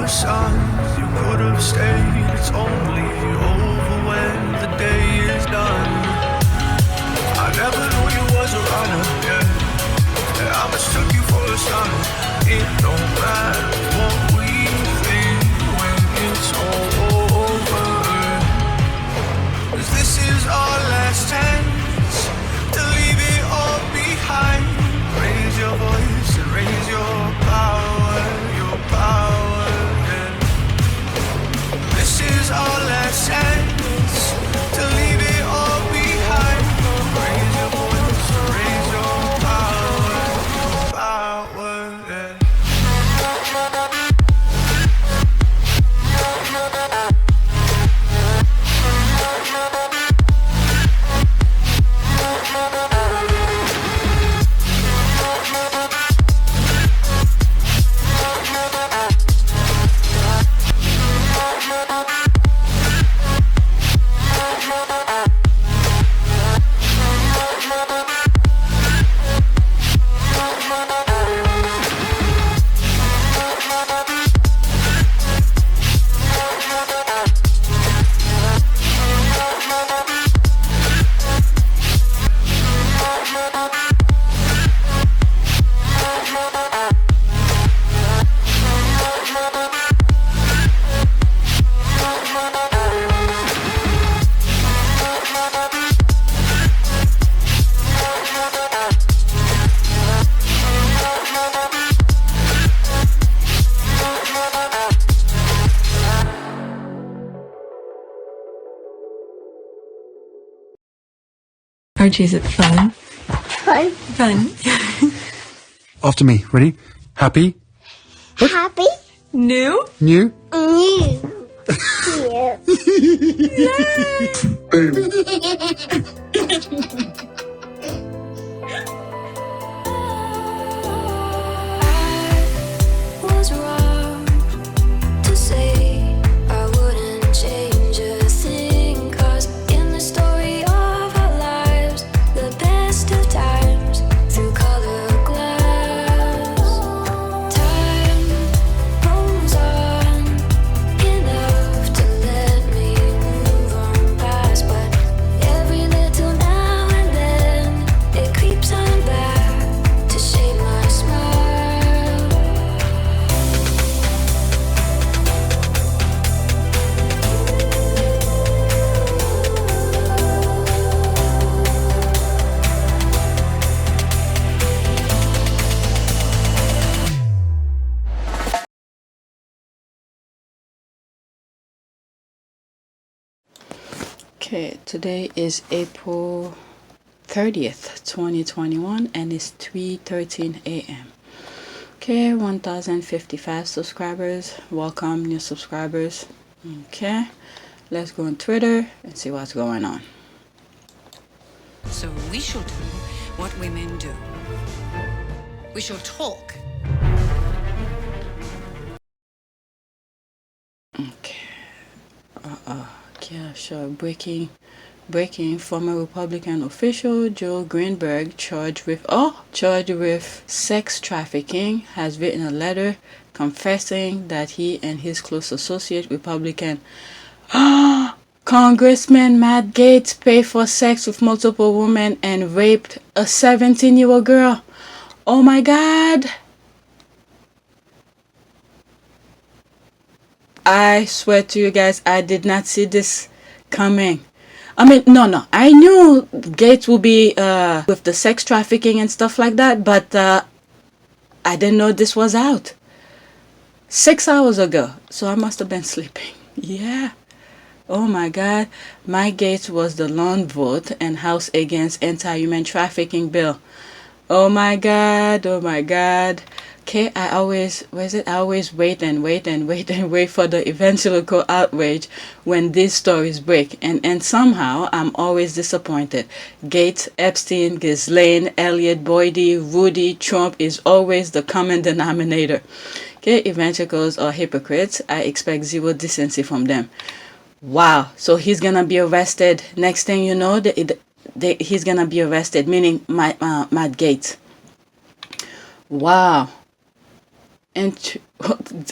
sun, you could have stayed. It's only over when the day is done. I never knew you was a runner, yeah. I mistook you for a son. It don't matter what we think when it's all over. 'Cause this is our last chance to leave it all behind. Raise your voice and raise your power, yeah. This is our last chance to leave it all behind. Raise your voice and raise your power, yeah. Archie, is it fun? Fun. Fun. After me. Ready? Happy? Happy. New? New? New. Boom. Was wrong to say I wouldn't change a thing, 'cause in the story of our lives, the best of times through colored glass, time moves on enough to let me move on past, but every little now and then it creeps on back to shade my smile. Okay, today is April 30th, 2021, and it's 3:13 a.m. Okay, 1055 subscribers. Welcome, new subscribers. Okay, let's go on Twitter and see what's going on. So we shall do what women do. We shall talk. Okay. Yeah, sure. Breaking. Former Republican official Joe Greenberg charged with sex trafficking has written a letter confessing that he and his close associate Republican Congressman Matt Gaetz paid for sex with multiple women and raped a 17-year-old girl. Oh my God. I swear to you guys, I did not see this coming. I mean, no. I knew Gates would be with the sex trafficking and stuff like that, but I didn't know this was out. 6 hours ago. So I must have been sleeping. Yeah. Oh my God. Mike Gaetz was the lone vote in House against anti-human trafficking bill. Oh my God. Okay, I always wait for the evangelical outrage when these stories break, and somehow I'm always disappointed. Gates, Epstein, Ghislaine, Elliot, Boydie, Rudy, Trump is always the common denominator. Okay, evangelicals are hypocrites. I expect zero decency from them. Wow, so he's gonna be arrested. Next thing you know, he's gonna be arrested, meaning Matt Gaetz. Wow. And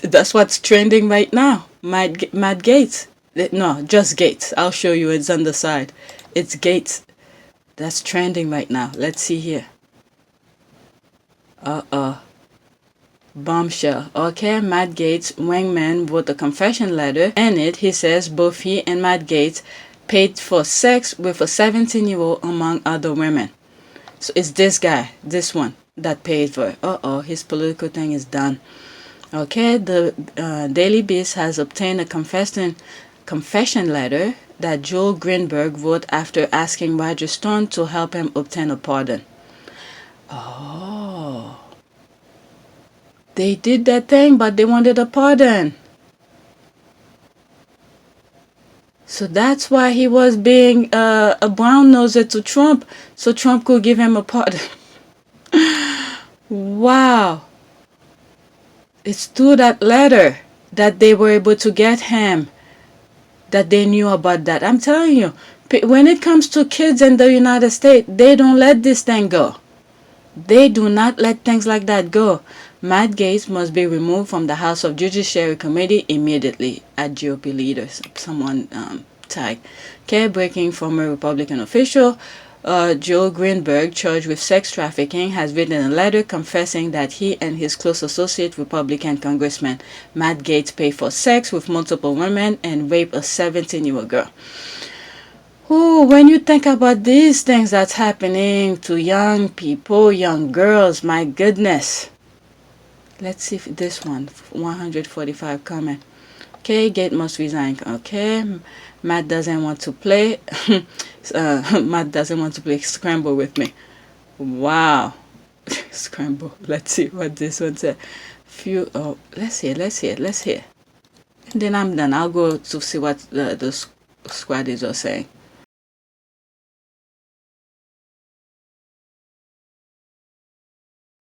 that's what's trending right now. Matt Gates. No, just Gates. I'll show you. It's on the side. It's Gates. That's trending right now. Let's see here. Bombshell. Okay, Matt Gates' wingman wrote a confession letter. In it, he says both he and Matt Gates paid for sex with a 17-year-old among other women. So it's this guy, this one, that paid for it. His political thing is done. Okay, the Daily Beast has obtained a confession letter that Joel Greenberg wrote after asking Roger Stone to help him obtain a pardon. Oh. They did that thing, but they wanted a pardon. So that's why he was being a brown noser to Trump, so Trump could give him a pardon. Wow. It's through that letter that they were able to get him, that they knew about that. I'm telling you, when it comes to kids in the United States, they don't let this thing go. They do not let things like that go. Matt Gaetz must be removed from the House of Judiciary Committee immediately, at GOP leaders. Someone tagged. Breaking former Republican official Joel Greenberg, charged with sex trafficking, has written a letter confessing that he and his close associate Republican Congressman Matt Gaetz paid for sex with multiple women and raped a 17-year-old girl. Ooh, when you think about these things that's happening to young people, young girls, my goodness. Let's see if this one, 145 comment. Okay, Gaetz must resign. Okay, Matt doesn't want to play. Matt doesn't want to play Scramble with me. Wow. Scramble. Let's see what this one said. Let's hear. And then I'm done. I'll go to see what the squaddies are saying.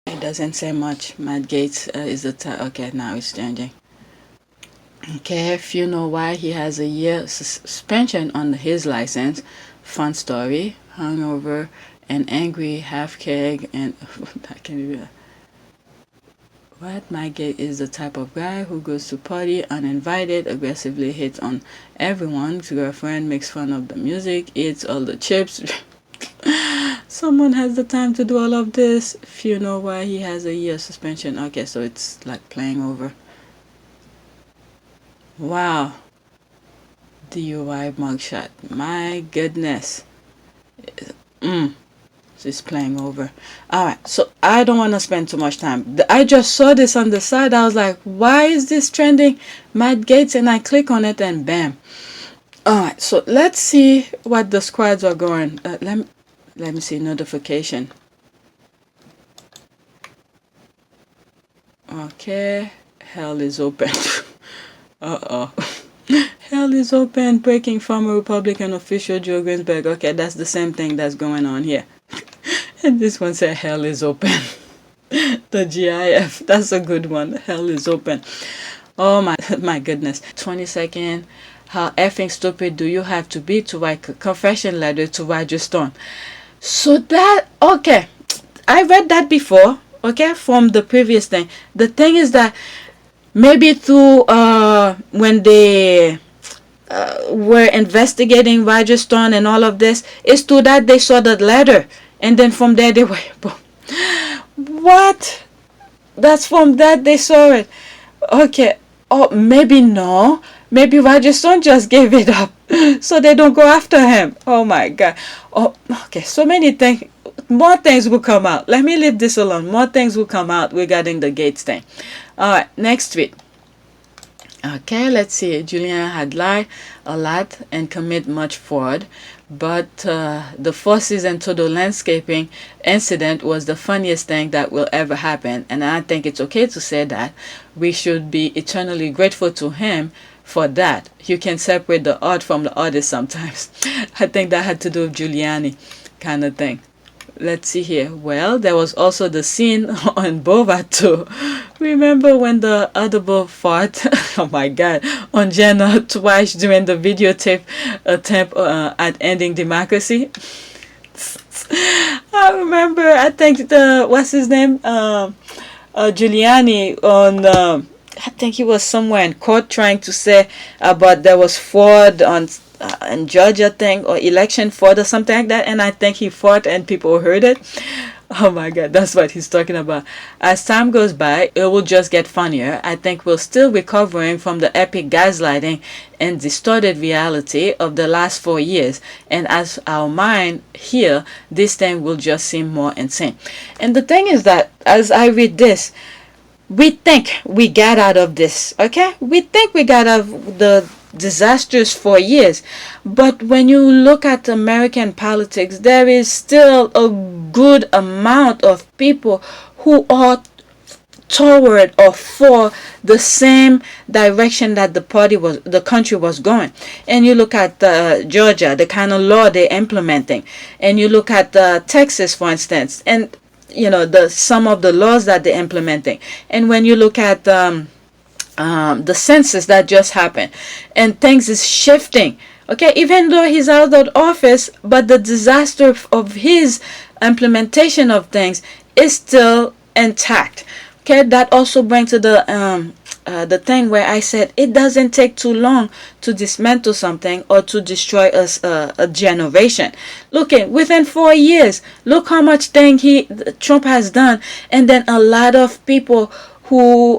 It doesn't say much. Matt Gaetz is the okay, now it's changing. Okay, if you know why he has a year suspension on his license. Fun story. Hungover and angry, half keg, and I can't even. What? Matt Gaetz is the type of guy who goes to party uninvited, aggressively hits on everyone's girlfriend, makes fun of the music, eats all the chips. Someone has the time to do all of this. If you know why he has a year suspension. Okay, so it's like playing over. Wow. DUI mugshot. My goodness. So it's playing over. Alright, so I don't want to spend too much time. I just saw this on the side. I was like, why is this trending? Matt Gaetz, and I click on it and bam. Alright, so let's see what the squads are going. Let me see notification. Okay, hell is open. Hell is open. Breaking former Republican official Joe Greenberg. Okay, that's the same thing that's going on here. And this one said hell is open. The GIF. That's a good one. Hell is open. Oh my goodness. 22nd. How effing stupid do you have to be to write a confession letter to Roger Stone? So that, okay, I read that before, okay, from the previous thing. The thing is that maybe through when they were investigating Roger Stone and all of this, it's through that they saw that letter, and then from there they were, what? That's from that they saw it. Okay, oh, maybe no. Maybe Roger Stone just gave it up so they don't go after him. Oh my God. Oh, okay. So many things. More things will come out. Let me leave this alone. More things will come out regarding the Gaetz thing. All right. Next tweet. Okay. Let's see. Julian had lied a lot and commit much fraud. But the 4-season Todo landscaping incident was the funniest thing that will ever happen. And I think it's okay to say that. We should be eternally grateful to him for that. You can separate the art from the artist sometimes. I think that had to do with Giuliani kind of thing. Let's see here. Well, there was also the scene on Bova too. Remember when the audible fart, oh my God, on Jenna twice during the videotape attempt at ending democracy? I remember, I think what's his name? Giuliani on. I think he was somewhere in court trying to say about there was fraud on in Georgia thing or election fraud or something like that, and I think he fought and people heard it. Oh my God, that's what he's talking about. As time goes by, it will just get funnier. I think we're still recovering from the epic gaslighting and distorted reality of the last 4 years. And as our mind heal, this thing will just seem more insane. And the thing is that as I read this, we think we got out of this, okay? We think we got out of the disastrous 4 years, but when you look at American politics, there is still a good amount of people who are toward or for the same direction that the country was going. And you look at Georgia, the kind of law they're implementing, and you look at Texas, for instance, and some of the laws that they're implementing, and when you look at the census that just happened, and things is shifting, okay, even though he's out of office, but the disaster of his implementation of things is still intact. Okay, that also brings to the thing where I said it doesn't take too long to dismantle something or to destroy a generation. Look at within 4 years, look how much thing Trump has done, and then a lot of people who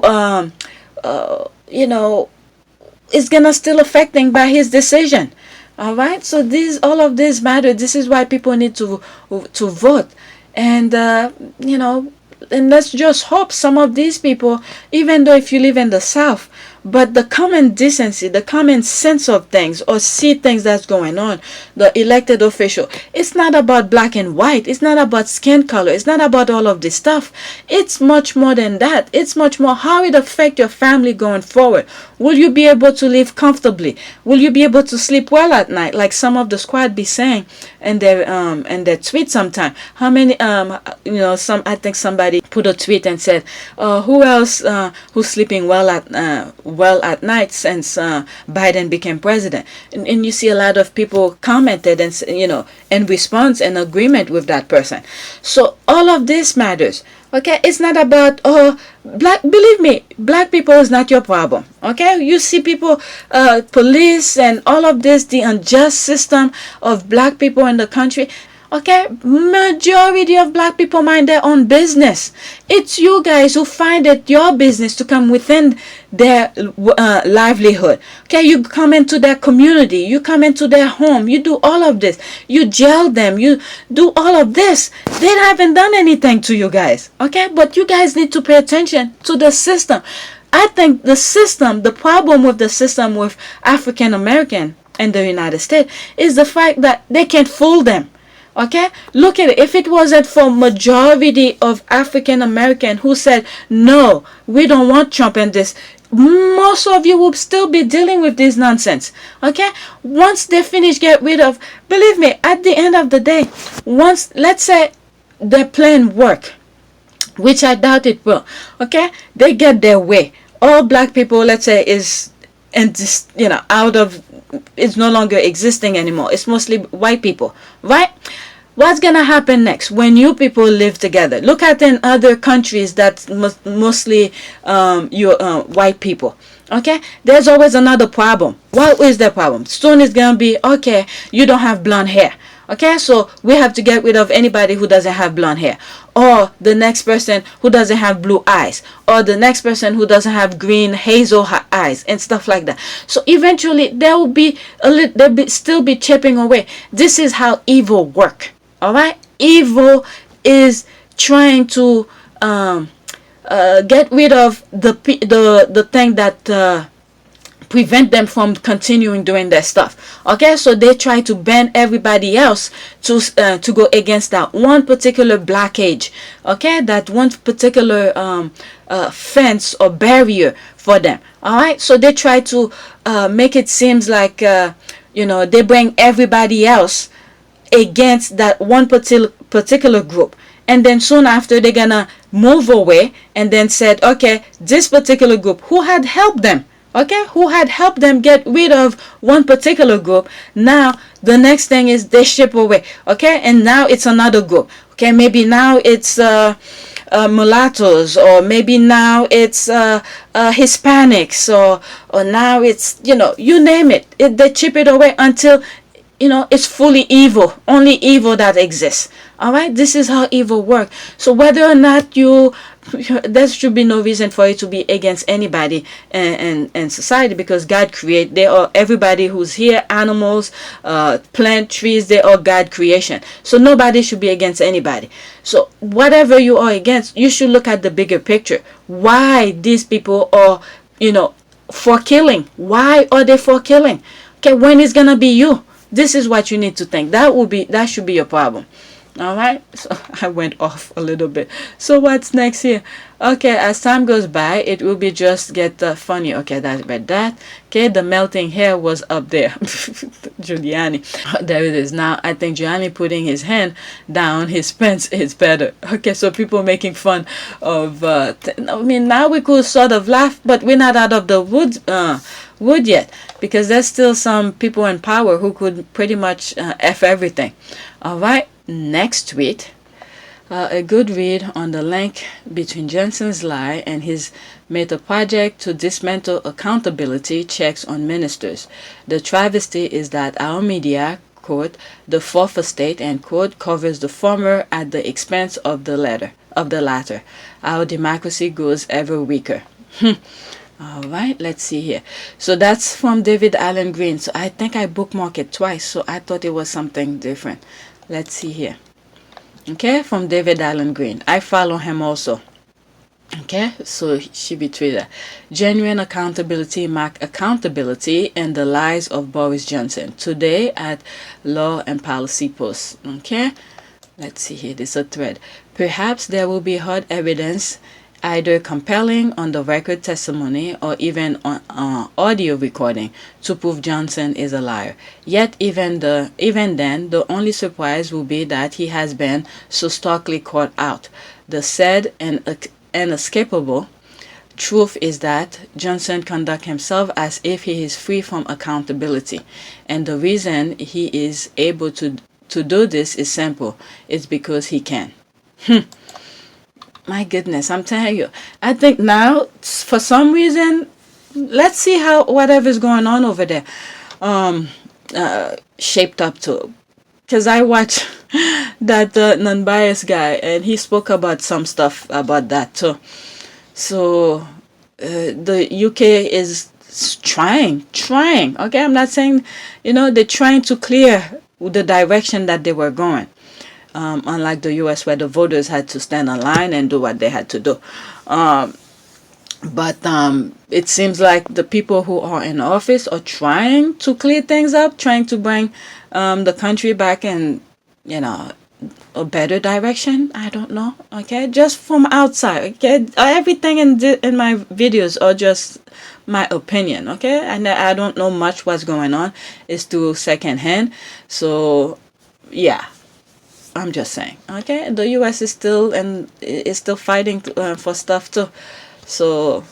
is gonna still affecting by his decision. All right, so all of this matter. This is why people need to vote, and and let's just hope some of these people, even though if you live in the South, but the common decency, the common sense of things, or see things that's going on, the elected official, it's not about black and white, it's not about skin color, it's not about all of this stuff. It's much more than that. It's much more how it affect your family going forward. Will you be able to live comfortably? Will you be able to sleep well at night, like some of the squad be saying in their tweet sometime? How many I think somebody put a tweet and said, who else who's sleeping well at night since Biden became president? And you see a lot of people commented and in response and agreement with that person. So all of this matters. Okay, it's not about believe me, black people is not your problem. Okay, you see people, police and all of this, the unjust system of black people in the country. Okay, majority of black people mind their own business. It's you guys who find it your business to come within their livelihood. Okay, you come into their community, you come into their home, you do all of this, you jail them, you do all of this. They haven't done anything to you guys. Okay, but you guys need to pay attention to the system. I think the problem with the system with African American in the United States is the fact that they can't fool them. Okay, look at it. If it wasn't for majority of African American who said no, we don't want Trump in this, most of you will still be dealing with this nonsense. Okay, once they finish get rid of, believe me, at the end of the day, once let's say their plan work, which I doubt it will. Okay, they get their way. All black people, let's say, is and this, out of, it's no longer existing anymore. It's mostly white people, right? What's gonna happen next when you people live together? Look at in other countries that's mostly white people. Okay, there's always another problem. What is the problem? Soon it's gonna be, okay, you don't have blonde hair. Okay, so we have to get rid of anybody who doesn't have blonde hair, or the next person who doesn't have blue eyes, or the next person who doesn't have green hazel eyes and stuff like that. So eventually there will be still be chipping away. This is how evil work. All right, evil is trying to get rid of the thing that prevent them from continuing doing their stuff. Okay, so they try to ban everybody else to go against that one particular blockage. Okay, that one particular fence or barrier for them. All right, so they try to make it seems like they bring everybody else against that one particular group, and then soon after they're gonna move away and then said, okay, this particular group who had helped them, get rid of one particular group, now the next thing is they ship away. Okay, and now it's another group. Okay, maybe now it's mulattoes, or maybe now it's Hispanics, or now it's, you name it. They chip it away until it's fully evil, only evil that exists. All right, this is how evil works. So whether or not there should be no reason for you to be against anybody in society, because God create, they are, everybody who's here, animals, plant, trees, they are God creation. So nobody should be against anybody. So whatever you are against, you should look at the bigger picture. Why these people are, for killing? Why are they for killing? Okay, when is gonna be you? This is what you need to think. That should be your problem. All right, so I went off a little bit. So what's next here? Okay, as time goes by, it will be just get funny. Okay, that's about that. Okay, the melting hair was up there. Giuliani, there it is. Now I think Giuliani putting his hand down his pants is better. Okay, so people making fun of now we could sort of laugh, but we're not out of the wood yet, because there's still some people in power who could pretty much F everything. All right, next tweet. A good read on the link between Johnson's lie and his meta project to dismantle accountability checks on ministers. The travesty is that our media, quote, the fourth estate, end quote, covers the former at the expense of the latter. Our democracy goes ever weaker. All right, let's see here. So that's from David Allen Green. So I think I bookmarked it twice, so I thought it was something different. Let's see here. Okay, from David Allen Green. I follow him also. Okay, so she be tweeted. Genuine accountability mark accountability and the lies of Boris Johnson. Today at Law and Policy Post. Okay, let's see here. This is a thread. Perhaps there will be hard evidence, either compelling on the record testimony or even on audio recording, to prove Johnson is a liar. Yet even then, the only surprise will be that he has been so starkly caught out. The sad and inescapable truth is that Johnson conducts himself as if he is free from accountability, and the reason he is able to do this is simple. It's because he can. My goodness, I'm telling you. I think now, for some reason, let's see how whatever's going on over there shaped up to. Because I watched that non-biased guy, and he spoke about some stuff about that too. So the UK is trying. Okay, I'm not saying, they're trying to clear the direction that they were going. Unlike the US, where the voters had to stand in line and do what they had to do. But it seems like the people who are in office are trying to clear things up, trying to bring the country back in, a better direction. I don't know. Okay, just from outside. Okay, everything in my videos are just my opinion. Okay, and I don't know much what's going on. It's through secondhand. So yeah. I'm just saying, okay. The U.S. is still fighting for stuff too, so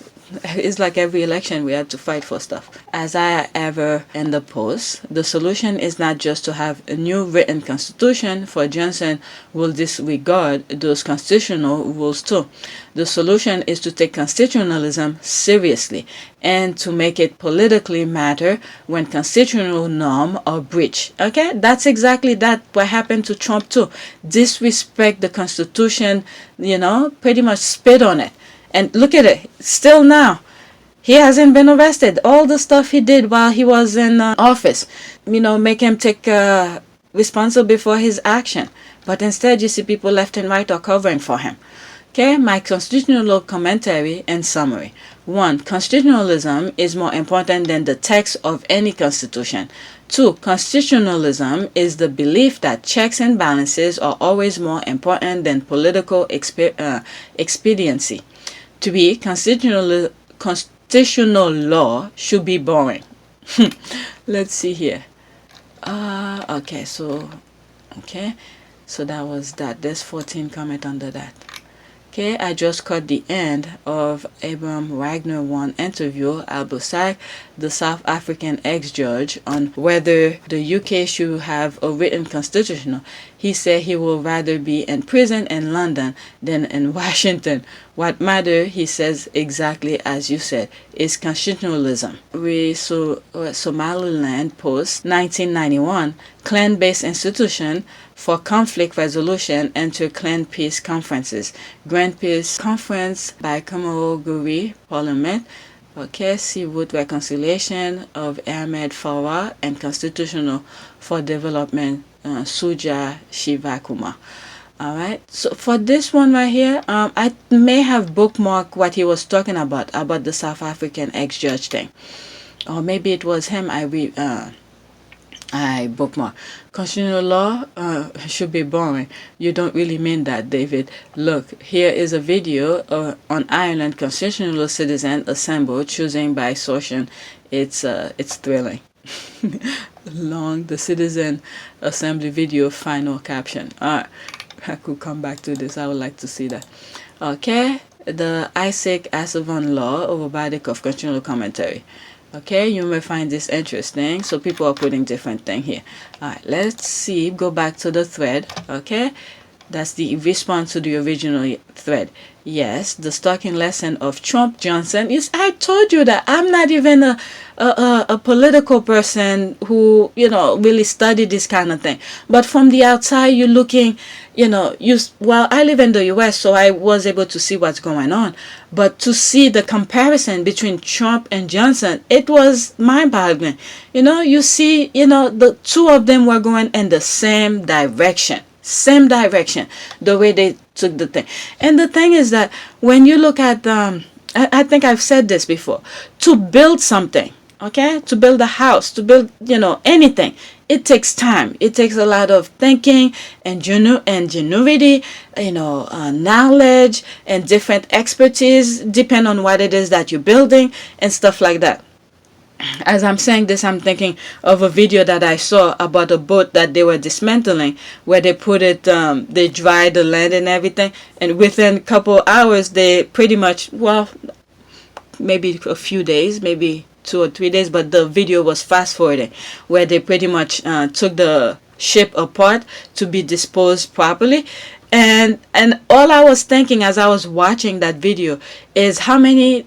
it's like every election we have to fight for stuff. As I ever in the post, the solution is not just to have a new written constitution, for Johnson will disregard those constitutional rules too. The solution is to take constitutionalism seriously and to make it politically matter when constitutional norms are breached. Okay, that's exactly what happened to Trump too. Disrespect the Constitution, pretty much spit on it. And look at it, still now. He hasn't been arrested. All the stuff he did while he was in office, make him take responsibility for his action. But instead, you see people left and right are covering for him. Okay, my constitutional law commentary and summary. 1. Constitutionalism is more important than the text of any constitution. 2. Constitutionalism is the belief that checks and balances are always more important than political expediency. 3. Constitutional law should be boring. Let's see here. Okay, so that was that. There's 14 comment under that. Okay, I just caught the end of Abraham Wagner 1 interview Al-Bussac, the South African ex-judge, on whether the UK should have a written constitution. He said he would rather be in prison in London than in Washington. What matter, he says, exactly as you said, is constitutionalism. Somaliland Post 1991, clan-based institution for conflict resolution enter clan peace conferences. Grand Peace Conference by Kamoguri Parliament. Okay, Seawood Reconciliation of Ahmed Farah and Constitutional for Development, Suja Shivakuma. Alright, so for this one right here, I may have bookmarked what he was talking about the South African ex-judge thing. Or maybe it was him I bookmarked. Constitutional law should be boring. You don't really mean that, David. Look, here is a video on Ireland constitutional citizen assembled, choosing by assertion. It's thrilling. Long, the citizen assembly video final caption. Alright, I could come back to this. I would like to see that. Okay, the Isaac Asavan law over body of constitutional commentary. Okay, you may find this interesting. So people are putting different things here. Alright, let's see. Go back to the thread. Okay, that's the response to the original thread. Yes, the stalking lesson of Trump Johnson. Yes, I told you that I'm not even a political person who, really study this kind of thing. But from the outside, you're looking, well, I live in the US, so I was able to see what's going on. But to see the comparison between Trump and Johnson, it was mind-boggling. You see, the two of them were going in the same direction. The way they took the thing. And the thing is that when you look at I think I've said this before, to build something, okay, to build a house, to build anything, it takes time. It takes a lot of thinking and ingenuity, knowledge and different expertise, depending on what it is that you're building and stuff like that. As I'm saying this, I'm thinking of a video that I saw about a boat that they were dismantling, where they put it, they dried the land and everything, and within a couple hours, they pretty much, well, maybe a few days, maybe 2 or 3 days, but the video was fast forwarding, where they pretty much took the ship apart to be disposed properly. And all I was thinking as I was watching that video is how many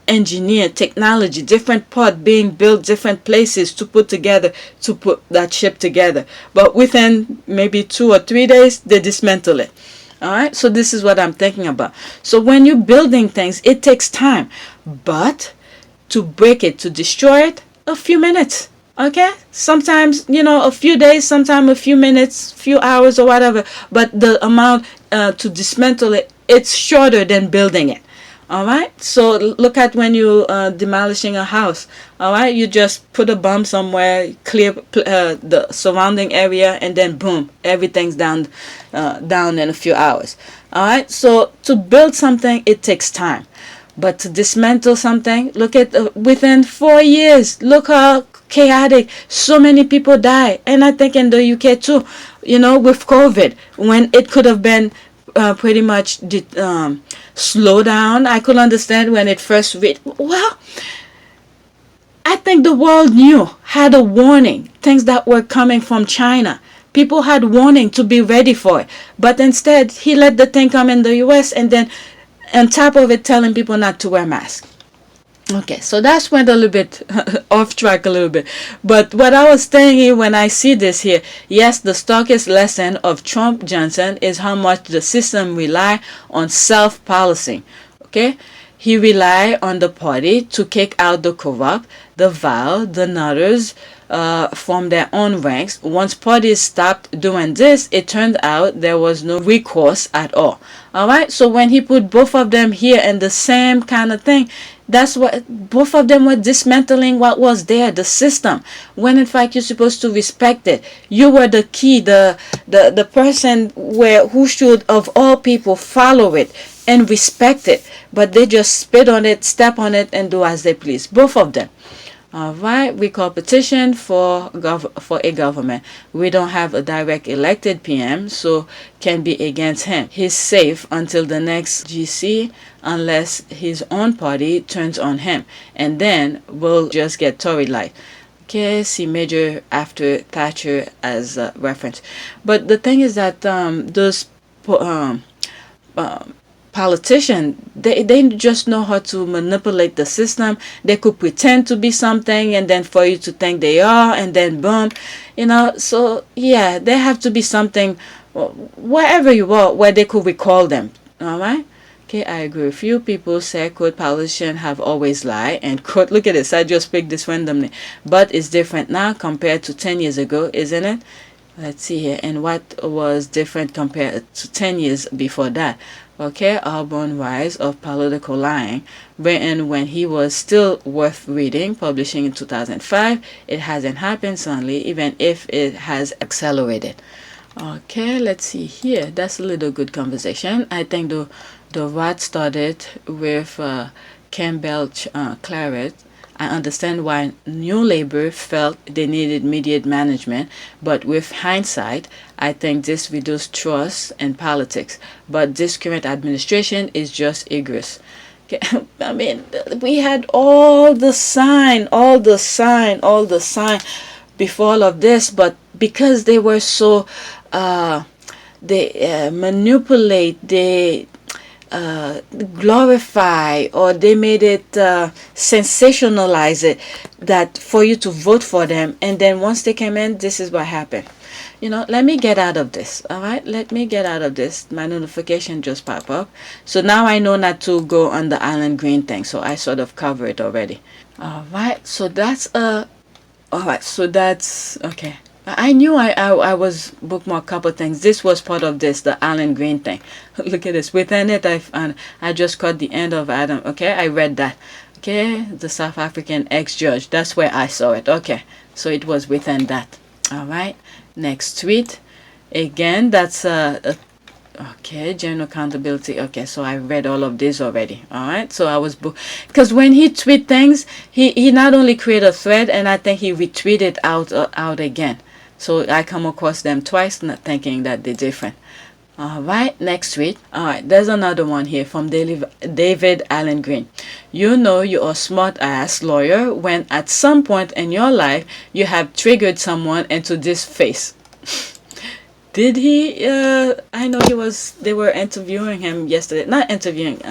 engineer technology, different parts being built, different places to put together to put that ship together. But within maybe 2 or 3 days, they dismantle it. All right. So this is what I'm thinking about. So when you're building things, it takes time. But to break it, to destroy it, a few minutes. Okay, sometimes a few days, sometimes a few minutes, few hours or whatever, but the amount to dismantle it, it's shorter than building it. All right, so look at when you demolishing a house. All right, you just put a bomb somewhere, clear the surrounding area, and then boom, everything's down in a few hours. All right, so to build something, it takes time. But to dismantle something, look at within 4 years, look how chaotic, so many people die. And I think in the UK too, with COVID, when it could have been pretty much slow down. I could understand when it first well, I think the world had a warning, things that were coming from China. People had warning to be ready for it. But instead, he let the thing come in the US, and then on top of it, telling people not to wear masks. Okay, so that went a little bit off track a little bit. But what I was saying here when I see this here, yes, the starkest lesson of Trump Johnson is how much the system rely on self-policing. Okay, he rely on the party to kick out the corrupt, the vile, the nutters from their own ranks. Once parties stopped doing this, it turned out there was no recourse at all. All right, so when he put both of them here in the same kind of thing, that's what both of them were dismantling what was there, the system, when in fact you're supposed to respect it. You were the key, the person who should of all people follow it and respect it, but they just spit on it, step on it, and do as they please. Both of them. All right, we call petition for a government. We don't have a direct elected PM, so can be against him. He's safe until the next GC, unless his own party turns on him, and then we'll just get Tory life. Okay, see Major after Thatcher as a reference. But the thing is that those politicians, they just know how to manipulate the system. They could pretend to be something and then for you to think they are, and then boom, so yeah, they have to be something wherever you are where they could recall them. All right. Okay, I agree with you. People say, quote, politicians have always lied, and quote, look at this, I just picked this randomly, but it's different now compared to 10 years ago, isn't it? Let's see here. And what was different compared to 10 years before that? Okay, Auburn Rise of Political Lying, written when he was still worth reading, publishing in 2005. It hasn't happened suddenly, even if it has accelerated. Okay, let's see here. That's a little good conversation. I think the rat started with Campbell Claret. I understand why New Labour felt they needed immediate management, but with hindsight, I think this reduced trust in politics. But this current administration is just egress. Okay. I mean, we had all the sign before all of this, but because they were so, they manipulate, they glorify, or they made it sensationalize it, that for you to vote for them, and then once they came in, this is what happened. Let me get out of this. All right, let me get out of this. My notification just popped up, so now I know not to go on the Island Green thing, so I sort of cover it already. All right, so that's okay. I knew I was bookmarked a couple things. This was part of this, the Alan Green thing. Look at this. Within it, I just caught the end of Adam. Okay, I read that. Okay, the South African ex-judge. That's where I saw it. Okay, so it was within that. All right. Next tweet. Again, that's okay, general accountability. Okay, so I read all of this already. All right, so I was because when he tweet things, he not only create a thread, and I think he retweeted out again. So I come across them twice, not thinking that they're different. All right, next tweet. All right, there's another one here from David Allen Green. You're a smart ass lawyer when at some point in your life you have triggered someone into this phase. Did he? I know they were interviewing him yesterday. Not interviewing,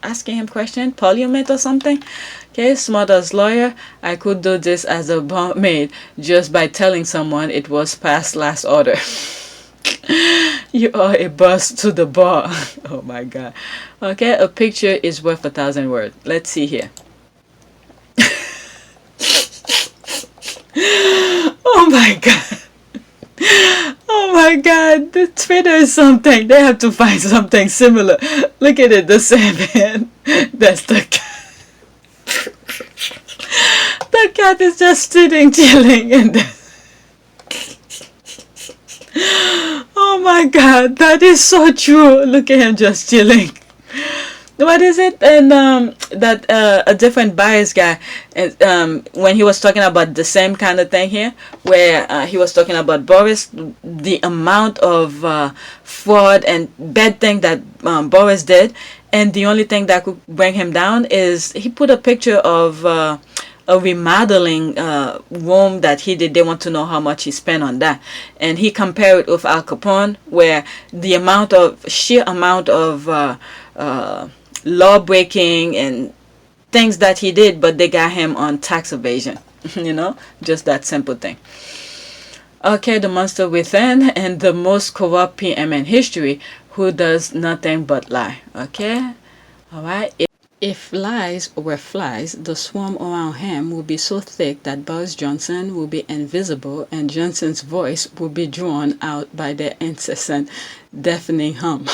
asking him question, parliament or something. Okay, smart as lawyer, I could do this as a barmaid just by telling someone it was past last order. You are a bus to the bar. Oh my god. Okay, a picture is worth 1,000 words. Let's see here. Oh my god. Oh my god, the Twitter is something. They have to find something similar. Look at it, the same man. That's the cat. The cat is just sitting, chilling, and oh my god, that is so true. Look at him just chilling. What is it? And that a different bias guy, when he was talking about the same kind of thing here, where he was talking about Boris, the amount of fraud and bad thing that Boris did, and the only thing that could bring him down is he put a picture of a remodeling room that he did. They want to know how much he spent on that, and he compared it with Al Capone, where the sheer amount of law breaking and things that he did, but they got him on tax evasion. Just that simple thing. Okay, the monster within, and the most corrupt PM in history, who does nothing but lie. Okay, all right. If lies were flies, the swarm around him would be so thick that Boris Johnson would be invisible, and Johnson's voice would be drawn out by their incessant, deafening hum.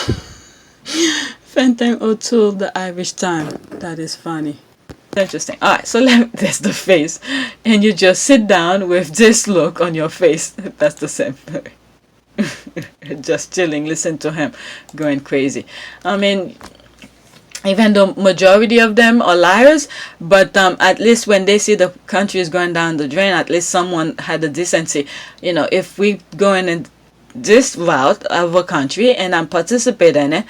Fenton O'Toole, the Irish Time. That is funny. Interesting. Alright, so there's the face. And you just sit down with this look on your face. That's the same thing. Just chilling, listen to him going crazy. I mean, even though majority of them are liars, but at least when they see the country is going down the drain, at least someone had the decency. If we going in this route of a country and I'm participating in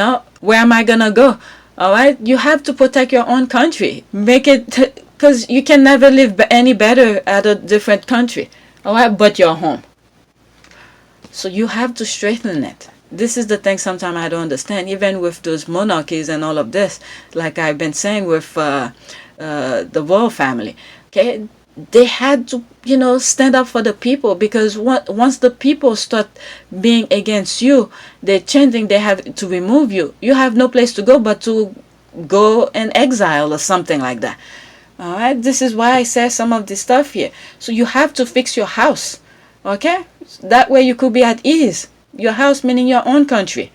it, where am I gonna go? All right, you have to protect your own country. Make it because you can never live any better at a different country, all right, but your home. So you have to strengthen it. This is the thing sometimes I don't understand, even with those monarchies and all of this, like I've been saying with the royal family. Okay, they had to, stand up for the people, because once the people start being against you, they're chanting, they have to remove you. You have no place to go but to go in exile or something like that. All right, this is why I say some of this stuff here. So you have to fix your house, okay? That way you could be at ease. Your house meaning your own country.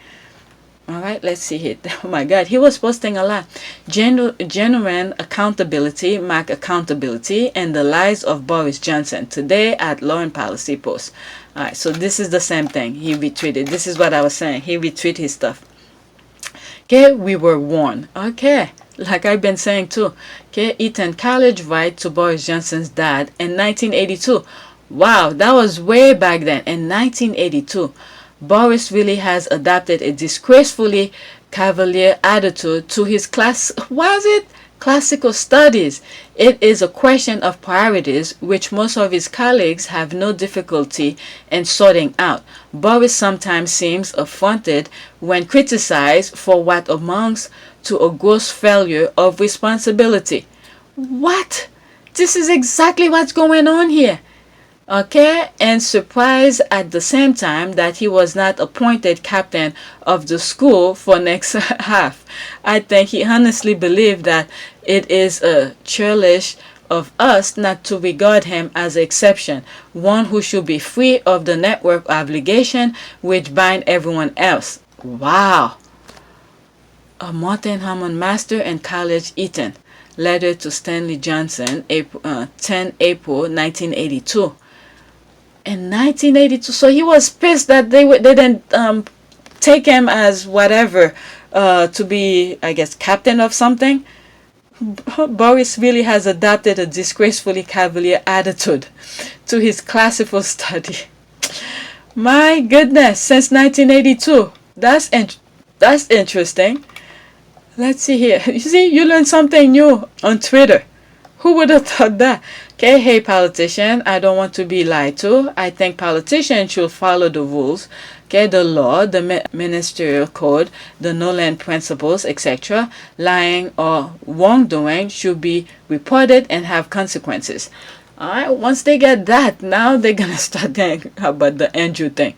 All right, let's see it. Oh my God, he was posting a lot. Genuine accountability, mark accountability, and the lies of Boris Johnson today at Law and Policy Post. All right, so this is the same thing. He retweeted. This is what I was saying. He retweeted his stuff. Okay, we were warned. Okay, like I've been saying too. Okay, Eton College write to Boris Johnson's dad in 1982. Wow, that was way back then. In 1982, Boris really has adopted a disgracefully cavalier attitude to his classical studies. It is a question of priorities which most of his colleagues have no difficulty in sorting out. Boris sometimes seems affronted when criticized for what amounts to a gross failure of responsibility. What? This is exactly what's going on here. Okay, and surprised at the same time that he was not appointed captain of the school for next half. I think he honestly believed that it is churlish of us not to regard him as an exception, one who should be free of the network obligation which bind everyone else. Wow. A Martin Hammond Master in College Eton. Letter to Stanley Johnson, 10 April 1982. In 1982, so he was pissed that they didn't take him as whatever to be, I guess, captain of something. Boris really has adopted a disgracefully cavalier attitude to his classical study. My goodness, since 1982. That's interesting. Let's see here. You see, you learn something new on Twitter. Who would have thought that? Okay, hey politician, I don't want to be lied to. I think politicians should follow the rules, okay, the law, the ministerial code, the no-land principles, etc. Lying or wrongdoing should be reported and have consequences. Alright, once they get that, now they're gonna start thinking about the Andrew thing.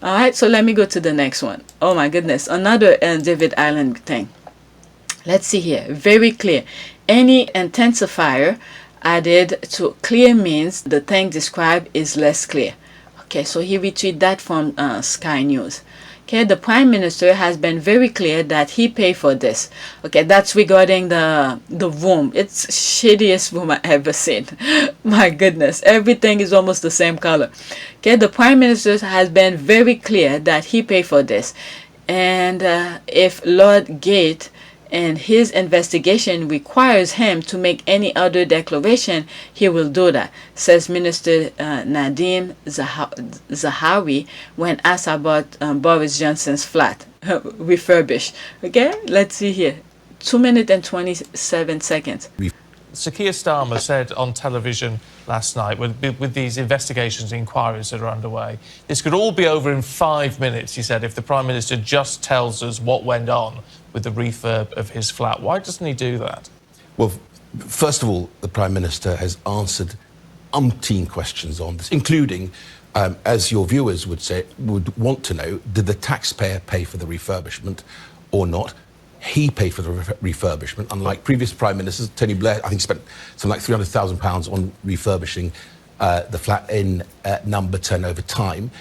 Alright, so let me go to the next one. Oh my goodness, another David Island thing. Let's see here. Very clear. Any intensifier added to clear means the thing described is less clear. Okay, so he retweeted that from Sky News. Okay, the Prime Minister has been very clear that he paid for this. Okay, that's regarding the room. It's shittiest room I ever seen. My goodness, everything is almost the same color. Okay, the Prime Minister has been very clear that he paid for this. And if Lord Gate and his investigation requires him to make any other declaration, he will do that, says Minister Nadim Zahawi when asked about Boris Johnson's flat refurbished. Okay, let's see here. 2 minutes and 27 seconds. Sir Keir Starmer said on television last night, with these investigations and inquiries that are underway, this could all be over in 5 minutes, he said, if the Prime Minister just tells us what went on with the refurb of his flat. Why doesn't he do that? Well, first of all, the Prime Minister has answered umpteen questions on this, including, as your viewers would want to know, did the taxpayer pay for the refurbishment or not? He paid for the refurbishment, unlike previous Prime Ministers. Tony Blair, I think, spent something like £300,000 on refurbishing the flat in number 10 over time.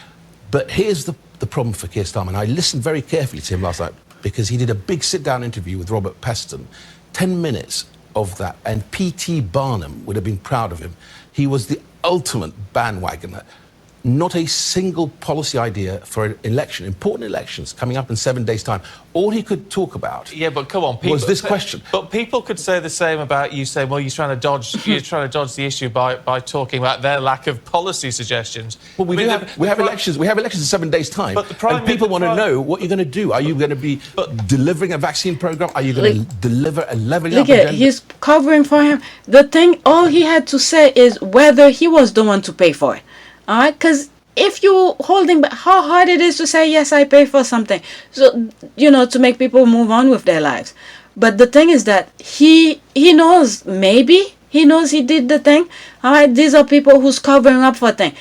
But here's the problem for Keir Starmer, and I listened very carefully to him last night, because he did a big sit-down interview with Robert Peston, 10 minutes of that, and P.T. Barnum would have been proud of him. He was the ultimate bandwagoner not a single policy idea for an election, important elections coming up in 7 days' time. All he could talk about Yeah, but come on, was this question. But people could say the same about you, saying, well, you're trying to dodge the issue by talking about their lack of policy suggestions. Well, we have elections. We have elections in 7 days' time, But the Prime and people want to know what you're going to do. Are you going to be delivering a vaccine program? Are you going to deliver a leveling up Look at agenda? he's covering for him. The thing, all he had to say is whether he was the one to pay for it. All right, because if you holding back, how hard it is to say yes, I pay for something. So to make people move on with their lives. But the thing is that he knows, maybe he knows he did the thing. All right, these are people who's covering up for things.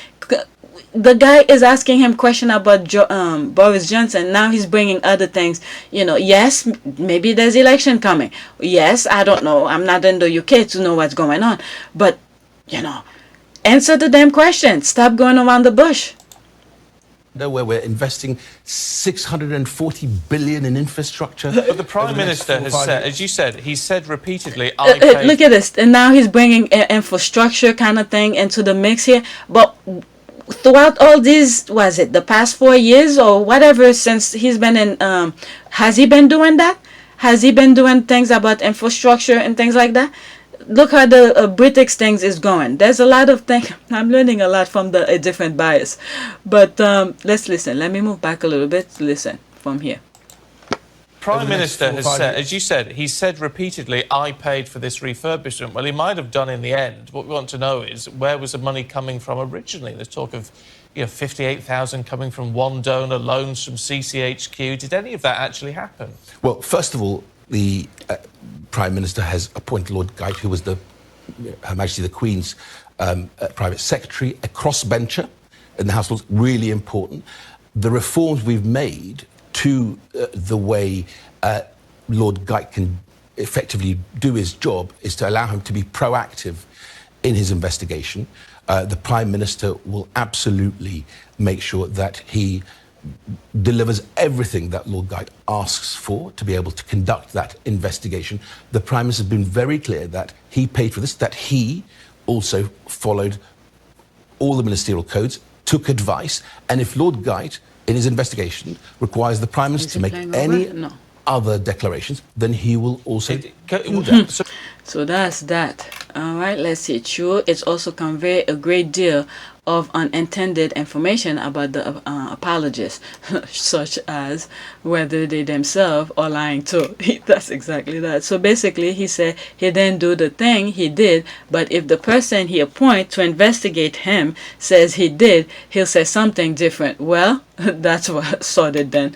The guy is asking him question about Boris Johnson. Now he's bringing other things. Yes, maybe there's election coming. Yes, I don't know. I'm not in the UK to know what's going on. But answer the damn question. Stop going around the bush. Where we're investing 640 billion in infrastructure. But the Prime Minister has said, as you said, he said repeatedly, I paid... Look at this. And now he's bringing infrastructure kind of thing into the mix here. But throughout all these, the past 4 years or whatever, since he's been in, has he been doing that? Has he been doing things about infrastructure and things like that? Look how the British things is going. There's a lot of things. I'm learning a lot from a different bias. But let's listen. Let me move back a little bit to listen from here. Prime Minister has said, as you said, he said repeatedly, I paid for this refurbishment. Well, he might have done in the end. What we want to know is, where was the money coming from originally? There's talk of 58,000 coming from one donor, loans from CCHQ. Did any of that actually happen? Well, first of all, the Prime Minister has appointed Lord Geit, who was Her Majesty the Queen's private secretary, a crossbencher in the House. Really important. The reforms we've made to the way Lord Geit can effectively do his job is to allow him to be proactive in his investigation. The Prime Minister will absolutely make sure that he delivers everything that Lord Geit asks for to be able to conduct that investigation. The Prime Minister has been very clear that he paid for this, that he also followed all the ministerial codes, took advice, and if Lord Geit, in his investigation, requires the Prime Minister to make any other declarations, then he will also do that. So that's that. All right, let's see. True, it's also convey a great deal of unintended information about the apologists, such as whether they themselves are lying too. That's exactly that. So basically, he said he didn't do the thing he did, but if the person he appointed to investigate him says he did, he'll say something different. Well, that's what sorted then.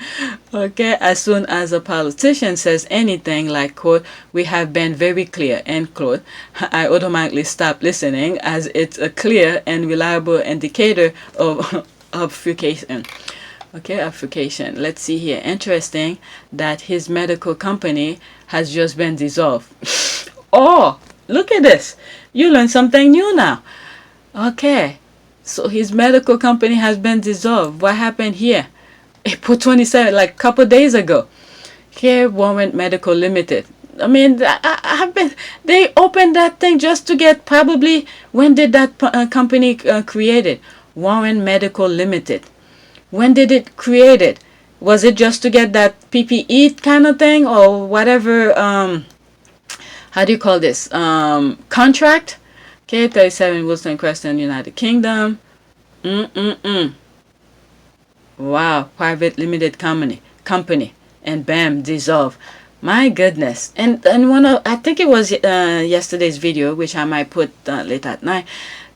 Okay, as soon as a politician says anything like, quote, we have been very clear, end quote, I automatically stop listening, as it's a clear and reliable indicator of obfuscation. Okay, obfuscation. Let's see here. Interesting that his medical company has just been dissolved. Oh, look at this. You learned something new now. Okay, so his medical company has been dissolved. What happened here? April 27, like a couple days ago. Here, Warrant Medical Limited. I mean, they opened that thing just to get, probably, when did that company created? Warren Medical Limited. When did it create it? Was it just to get that PPE kind of thing, or whatever, how do you call this? Contract? Okay, 37 Wilson Crescent, United Kingdom. Wow, private limited company. And bam, dissolve. My goodness. And one of, I think it was yesterday's video, which I might put late at night.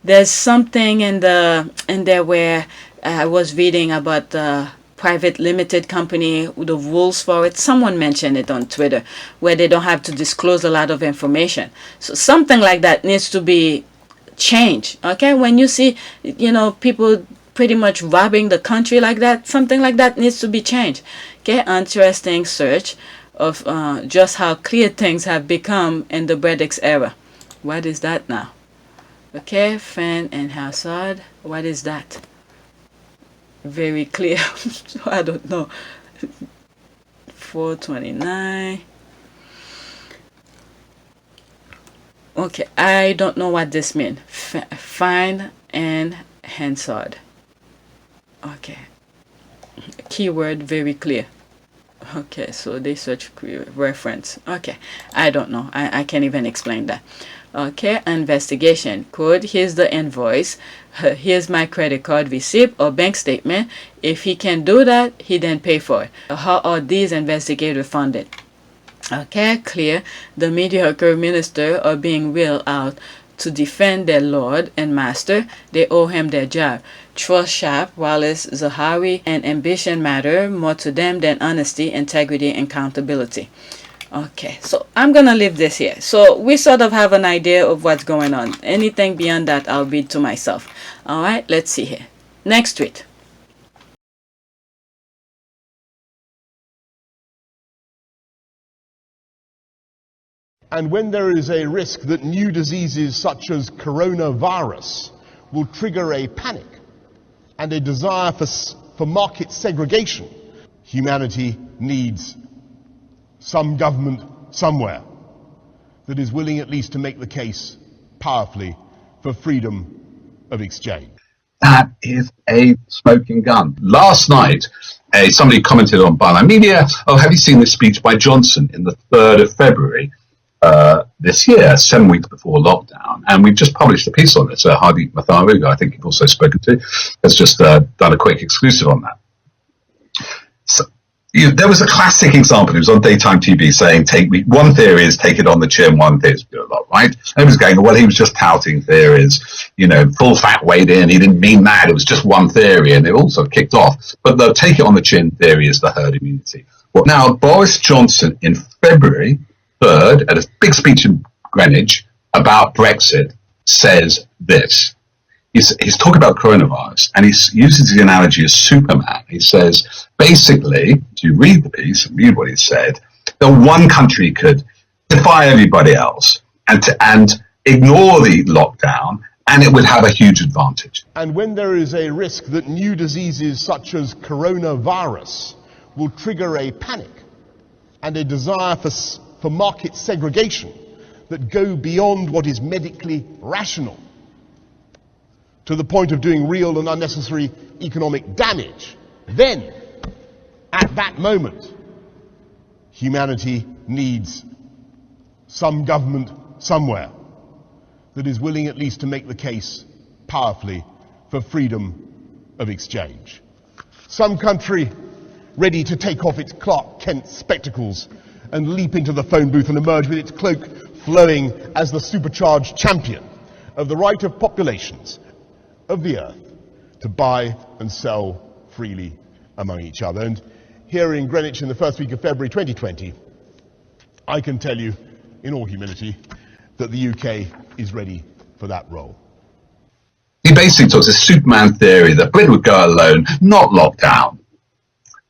There's something in there where I was reading about the private limited company, the rules for it. Someone mentioned it on Twitter, where they don't have to disclose a lot of information. So something like that needs to be changed. Okay, when you see, people pretty much robbing the country like that, something like that needs to be changed. Okay, interesting search of just how clear things have become in the Brexit era. What is that now? Okay, Fan and Hazard. What is that? Very clear. I don't know. 429. Okay, I don't know what this means. Fine and Hansard. Okay. Keyword very clear. Okay, so they search reference. Okay, I don't know. I can't even explain that. Okay, investigation. Code, here's the invoice. Here's my credit card receipt or bank statement. If he can do that, he then pay for it. How are these investigators funded? Okay, clear. The mediocre minister are being wheeled out to defend their lord and master. They owe him their job. Trust Sharp, Wallace, Zahawi, and ambition matter more to them than honesty, integrity, and accountability. Okay, so I'm gonna leave this here. So we sort of have an idea of what's going on. Anything beyond that, I'll read to myself. All right, let's see here. Next tweet. And when there is a risk that new diseases such as coronavirus will trigger a panic and a desire for market segregation, humanity needs some government somewhere that is willing at least to make the case powerfully for freedom of exchange. That is a smoking gun. Last night, somebody commented on Byline Media, oh, have you seen this speech by Johnson in the 3rd of February this year, 7 weeks before lockdown? And we've just published a piece on this. Hardy Matharuga, I think you've also spoken to, has just done a quick exclusive on that. So, there was a classic example. It was on daytime TV saying, one theory is take it on the chin, one theory is do a lot, right? And he was going, well, he was just touting theories, full fat weighed in. He didn't mean that. It was just one theory, and it also kicked off. But the take it on the chin theory is the herd immunity. Well, now, Boris Johnson in February 3rd, at a big speech in Greenwich about Brexit, says this. He's talking about coronavirus, and he uses the analogy of Superman. He says, basically, if you read the piece and read what he said, that one country could defy everybody else and ignore the lockdown, and it would have a huge advantage. And when there is a risk that new diseases such as coronavirus will trigger a panic and a desire for market segregation that go beyond what is medically rational, to the point of doing real and unnecessary economic damage, then, at that moment, humanity needs some government somewhere that is willing at least to make the case powerfully for freedom of exchange. Some country ready to take off its Clark Kent spectacles and leap into the phone booth and emerge with its cloak flowing as the supercharged champion of the right of populations of the earth to buy and sell freely among each other. And here in Greenwich in the first week of February 2020, I can tell you in all humility that the UK is ready for that role. He basically talks a Superman theory that Britain would go alone, not lock down,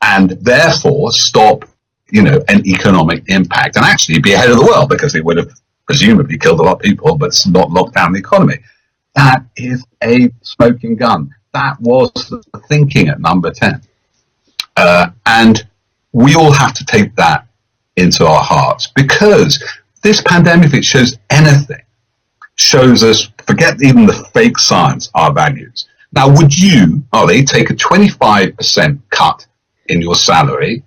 and therefore stop, an economic impact, and actually be ahead of the world because it would have presumably killed a lot of people, but it's not locked down the economy. That is a smoking gun. That was the thinking at number 10. And we all have to take that into our hearts, because this pandemic, if it shows anything, shows us, forget even the fake science, our values. Now, would you, Ollie, take a 25% cut in your salary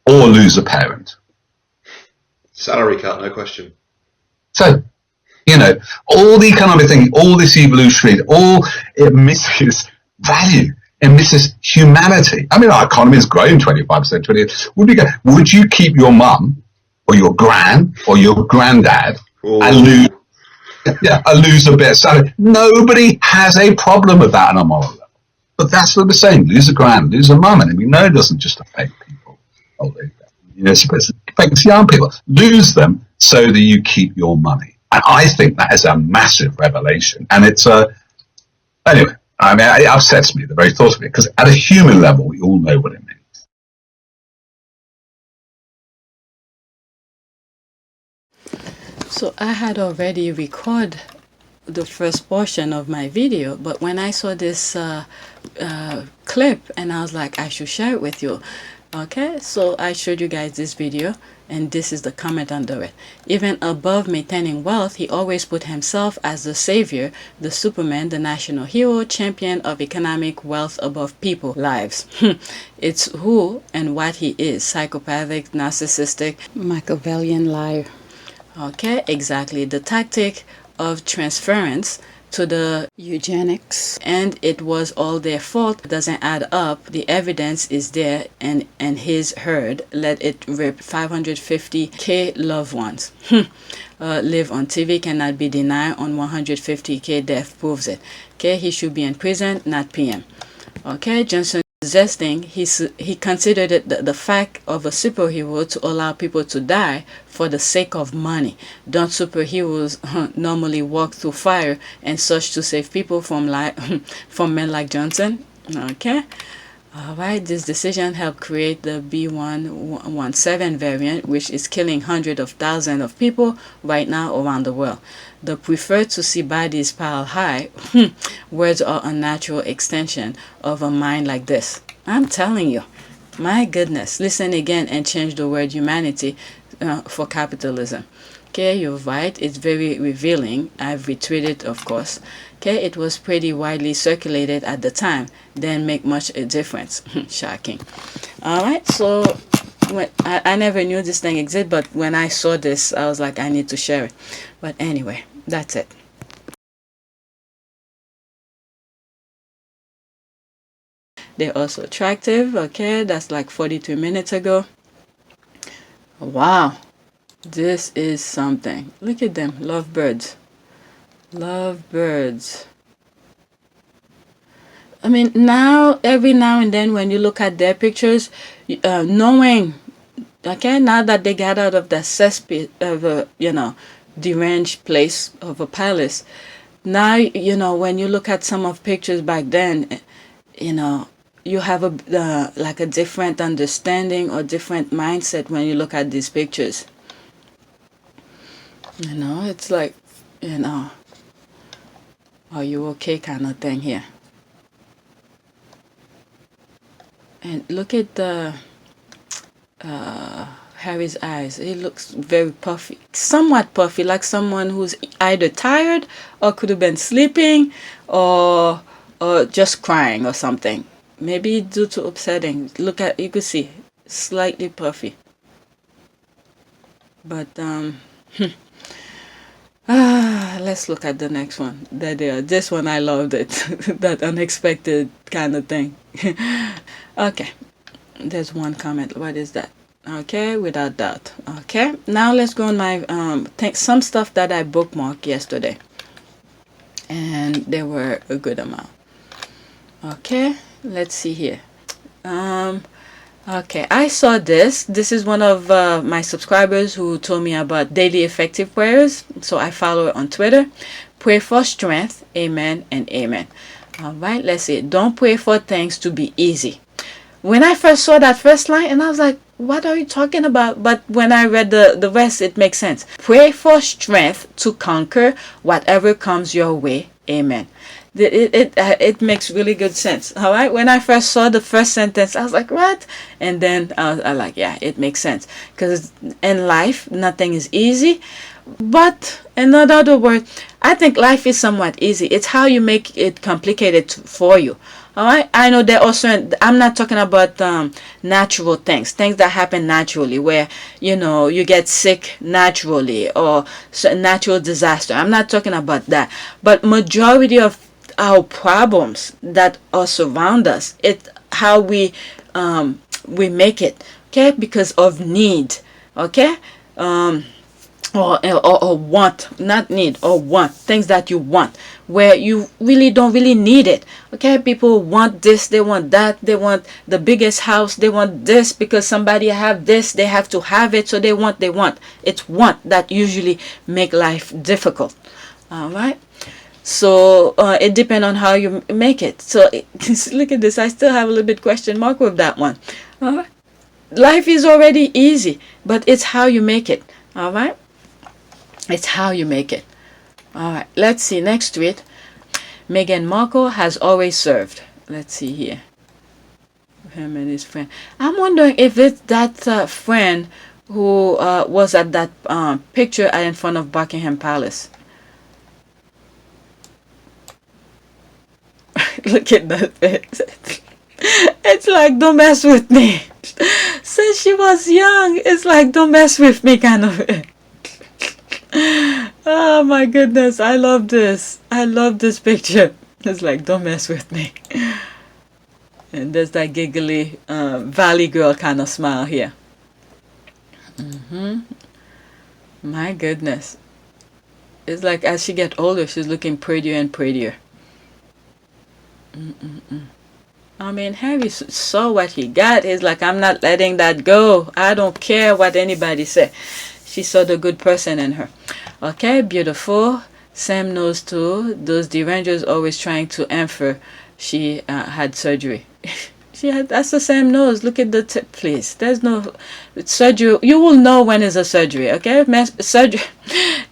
or lose a parent? Salary cut, no question. So, all the economic thing, all this evolutionary, it misses value. It misses humanity. I mean, our economy has grown 25%, 20%. Would you keep your mum or your gran or your granddad and lose a bit of salary? Nobody has a problem with that on a moral level. But that's what we're saying. Lose a gran, lose a mum. And we know it doesn't just affect people. It affects young people. Lose them so that you keep your money. And I think that is a massive revelation. And it's anyway, I mean, it upsets me, the very thought of it, because at a human level, we all know what it means. So I had already recorded the first portion of my video, but when I saw this clip, and I was like, I should share it with you. Okay, so I showed you guys this video, and this is the comment under it. Even above maintaining wealth, he always put himself as the savior, the Superman, the national hero, champion of economic wealth above people lives. It's who and what he is: psychopathic, narcissistic, Machiavellian liar. Okay, exactly. The tactic of transference to the eugenics, and it was all their fault, doesn't add up. The evidence is there, and his herd let it rip. 550k loved ones live on TV, cannot be denied. On 150k death proves it. Okay, he should be in prison, not PM. Okay, Johnson suggesting he considered it the fact of a superhero to allow people to die for the sake of money. Don't superheroes normally walk through fire and such to save people from from men like Johnson? Okay. Alright, this decision helped create the B117 variant, which is killing hundreds of thousands of people right now around the world. The prefer to see bodies piled high. Words are a natural extension of a mind like this. I'm telling you, my goodness, listen again and change the word humanity for capitalism. Okay, you're right, it's very revealing. I've retweeted, of course. Okay, it was pretty widely circulated at the time. Didn't make much a difference. Shocking. Alright, so I never knew this thing existed, but when I saw this, I was like, I need to share it. But anyway, that's it. They're also attractive. Okay, that's like 42 minutes ago. Wow, this is something. Look at them, lovebirds. Lovebirds. I mean, now, every now and then when you look at their pictures, knowing, okay, now that they got out of the cesspit of a, deranged place of a palace, now, when you look at some of pictures back then, you have like a different understanding or different mindset when you look at these pictures. It's like, are you okay kind of thing here. And look at the Harry's eyes. He looks very puffy, somewhat puffy, like someone who's either tired or could have been sleeping or just crying or something. Maybe due to upsetting. Look at, you could see, slightly puffy. But let's look at the next one. There. This one I loved it. That unexpected kind of thing. Okay, there's one comment. What is that? Okay, without doubt. Okay, now let's go on my some stuff that I bookmarked yesterday, and there were a good amount. Okay, let's see here. Okay, I saw this. This is one of my subscribers who told me about daily effective prayers. So I follow her on Twitter. Pray for strength. Amen and amen. All right, let's see. Don't pray for things to be easy. When I first saw that first line, and I was like, what are you talking about? But when I read the rest, it makes sense. Pray for strength to conquer whatever comes your way. Amen. It makes really good sense. All right, when I first saw the first sentence, I was like, what? And then I was like, yeah, it makes sense, because in life nothing is easy. But in other words, I think life is somewhat easy. It's how you make it complicated for you. All right, I know there also, I'm not talking about natural things that happen naturally, where you get sick naturally or natural disaster. I'm not talking about that. But majority of our problems that are surround us, it's how we make it, okay, because of need, okay, or want, not need, or want, things that you want where you really don't really need it. Okay, people want this, they want that, they want the biggest house, they want this because somebody have this, they have to have it, so they want. It's want that usually make life difficult. All right, so it depends on how you make it. So look at this, I still have a little bit question mark with that one. All right, life is already easy, but it's how you make it. All right, it's how you make it. All right, let's see, next tweet. Meghan Markle has always served. Let's see here. him and his friend. I'm wondering if it's that friend who was at that picture in front of Buckingham Palace. Look at that face. It's like, don't mess with me. Since she was young, it's like, don't mess with me kind of it. Oh my goodness, I love this. I love this picture. It's like, don't mess with me. And there's that giggly valley girl kind of smile here. My goodness. It's like as she gets older, she's looking prettier and prettier. I mean, Harry saw what he got. He's like, I'm not letting that go. I don't care what anybody say. She saw the good person in her. Okay, beautiful. Sam knows too. Those derangers always trying to infer she had surgery. That's the same nose. Look at the tip, please. There's no surgery. You will know when it's a surgery, okay? Surgery.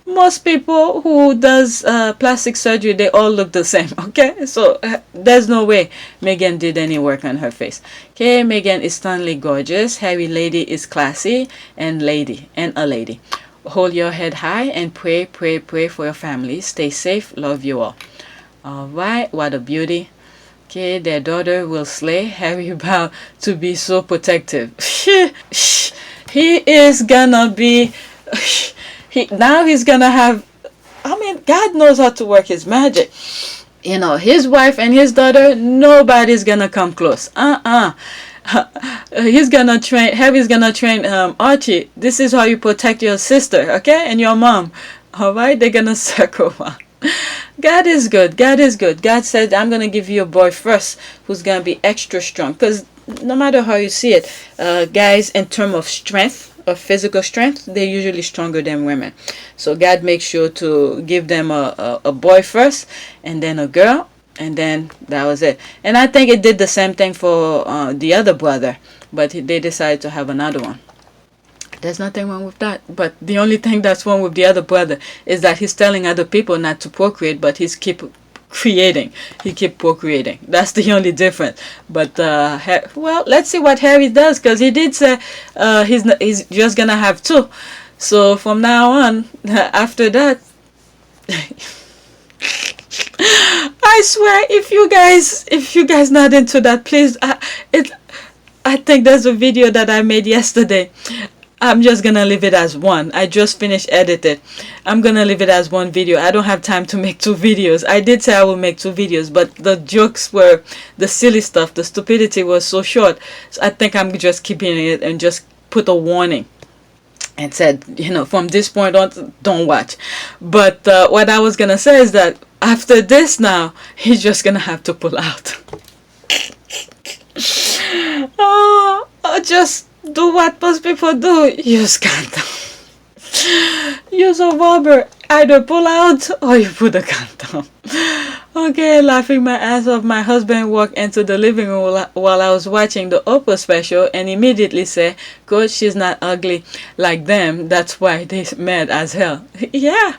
Most people who does plastic surgery, they all look the same, okay? So there's no way Meghan did any work on her face. Okay, Meghan is stunningly gorgeous. Harry lady is classy and a lady. Hold your head high and pray, pray, pray for your family. Stay safe. Love you all. All right, what a beauty. Okay, their daughter will slay. Harry about to be so protective. He is gonna be... now he's gonna have... I mean, God knows how to work his magic. You know, his wife and his daughter, nobody's gonna come close. He's gonna train... Harry's gonna train Archie. This is how you protect your sister, okay? And your mom. Alright, they're gonna circle around. God is good. God is good. God said, I'm going to give you a boy first who's going to be extra strong. Because no matter how you see it, guys, in terms of strength, of physical strength, they're usually stronger than women. So God makes sure to give them a boy first and then a girl. And then that was it. And I think it did the same thing for the other brother. But they decided to have another one. There's nothing wrong with that. But the only thing that's wrong with the other brother is that he's telling other people not to procreate, but he's keep creating. He keep procreating. That's the only difference. But well, let's see what Harry does, because he did say he's just gonna have two. So from now on, after that, I swear, if you guys not into that, please. I think there's a video that I made yesterday. I'm just gonna leave it as one. I just finished edited. I'm gonna leave it as one video. I don't have time to make two videos. I did say I will make two videos, but the jokes were the silly stuff. The stupidity was so short. So I think I'm just keeping it and just put a warning and said, you know, from this point on, don't watch. But what I was gonna say is that after this now, he's just gonna have to pull out. Oh, just do what most people do. Use condom. Use a rubber. Either pull out or you put a condom. Okay, laughing my ass off, my husband walked into the living room while I was watching the Oprah special and immediately said, Coach, she's not ugly like them. That's why they're mad as hell. Yeah.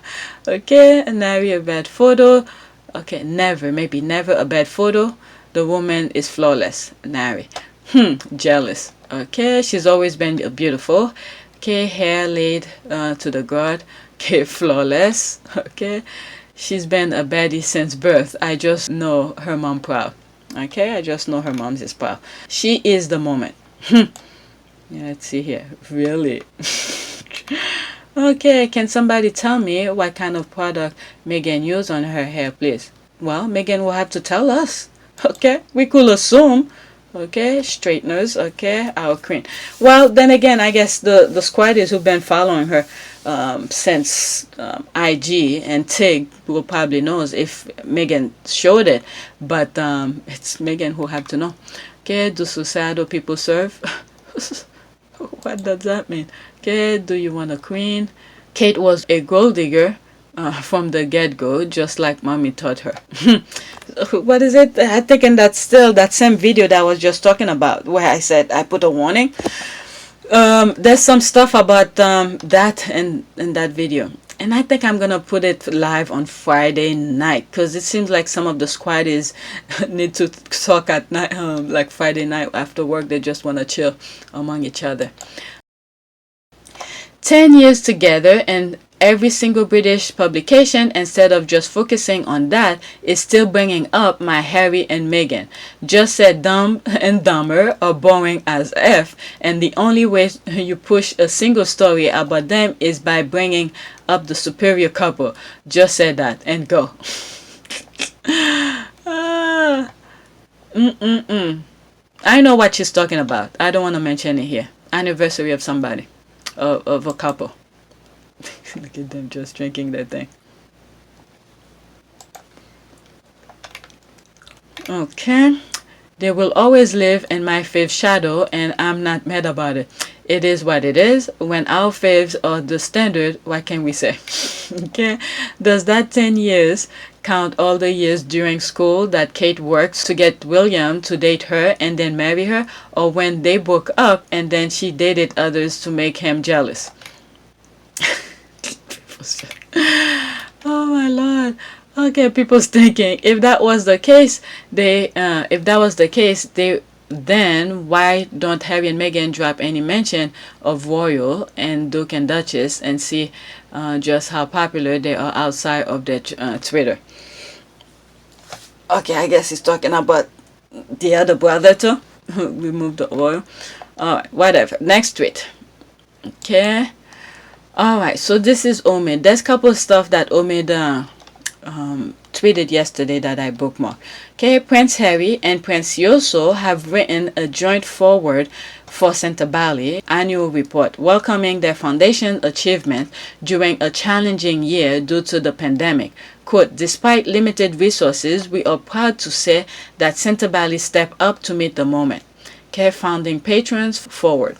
Okay, now a bad photo. Okay, maybe never a bad photo. The woman is flawless. Nary. Jealous. Okay, she's always been beautiful. Okay, hair laid to the guard. Okay, flawless. Okay, she's been a baddie since birth. I just know her mom proud. Okay, I just know her mom is proud. She is the moment. Yeah, let's see here. Really? Okay, can somebody tell me what kind of product Meghan used on her hair, please? Well, Meghan will have to tell us. Okay, we could assume. Okay, straighteners. Okay, our queen. Well, then again, I guess the squaddies who've been following her since IG and Tig will probably knows if Meghan showed it, but it's Meghan who have to know. Okay, do suicidal people serve? What does that mean? Okay, do you want a queen? Kate was a gold digger from the get-go, just like mommy taught her. What is it? I think in that same video that I was just talking about, where I said I put a warning. There's some stuff about that in that video. And I think I'm gonna put it live on Friday night because it seems like some of the squaddies need to talk at night, like Friday night after work. They just want to chill among each other. 10 years together, and every single British publication, instead of just focusing on that, is still bringing up my Harry and Meghan. Just said Dumb and Dumber are boring as F, and the only way you push a single story about them is by bringing up the superior couple. Just said that and go. I know what she's talking about. I don't want to mention it here. Anniversary of somebody. Of a couple. Look at them just drinking that thing. Okay. They will always live in my fave shadow, and I'm not mad about it. It is what it is. When our faves are the standard, what can we say? Okay. Does that 10 years count all the years during school that Kate worked to get William to date her and then marry her, or when they broke up and then she dated others to make him jealous? Oh my lord. Okay, people's thinking, if that was the case, then why don't Harry and Meghan drop any mention of royal and Duke and Duchess and see just how popular they are outside of their Twitter? Okay, I guess he's talking about the other brother too. Remove the royal. Alright, whatever. Next tweet. Okay. Alright, so this is Omid. There's a couple of stuff that Omid tweeted yesterday that I bookmarked. Okay, Prince Harry and Prince Yoso have written a joint foreword for Centabali annual report, welcoming their foundation achievement during a challenging year due to the pandemic. Quote, despite limited resources, we are proud to say that Centabali stepped up to meet the moment. Okay, founding patrons forward.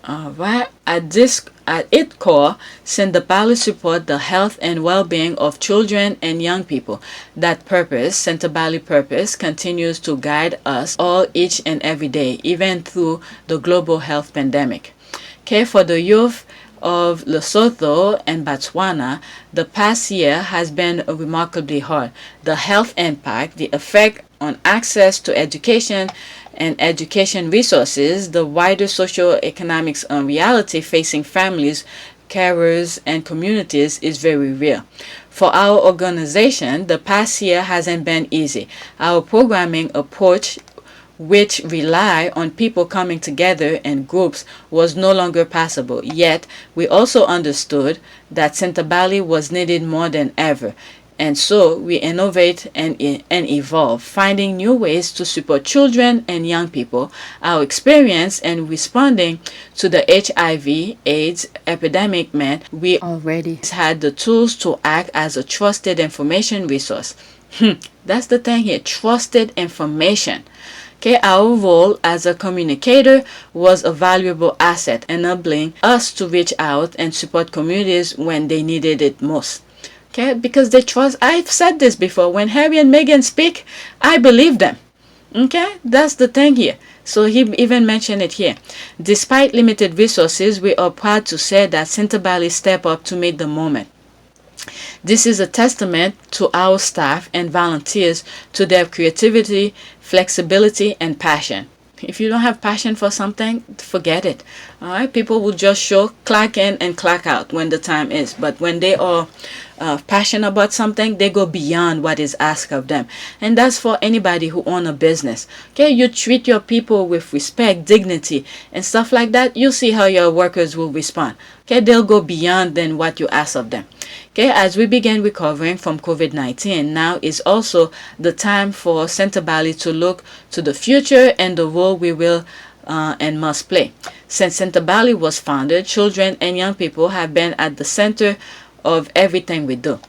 Alright, at its core, Centabali support the health and well-being of children and young people. That purpose, Centabali purpose, continues to guide us all each and every day, even through the global health pandemic. Okay, for the youth of Lesotho and Botswana, the past year has been remarkably hard. The health impact, the effect on access to education and education resources, the wider socio-economic reality facing families, carers, and communities is very real. For our organization, the past year hasn't been easy. Our programming approach, which rely on people coming together in groups, was no longer possible. Yet, we also understood that Centabali was needed more than ever. And so we innovate and evolve, finding new ways to support children and young people. Our experience in responding to the HIV/AIDS epidemic meant we already had the tools to act as a trusted information resource. That's the thing here, trusted information. Okay, our role as a communicator was a valuable asset, enabling us to reach out and support communities when they needed it most. Okay, because they trust. I've said this before. When Harry and Meghan speak, I believe them. Okay, that's the thing here. So he even mentioned it here. Despite limited resources, we are proud to say that Centabali stepped up to meet the moment. This is a testament to our staff and volunteers, to their creativity, flexibility, and passion. If you don't have passion for something, forget it. All right, people will just clock in and clock out when the time is. But when they are passionate about something, they go beyond what is asked of them. And that's for anybody who own a business. Okay, you treat your people with respect, dignity, and stuff like that. You'll see how your workers will respond. Okay, they'll go beyond than what you ask of them. Okay, as we begin recovering from COVID-19, now is also the time for Centabali to look to the future and the role we will and must play. Since Centabali was founded, children and young people have been at the center of everything we do.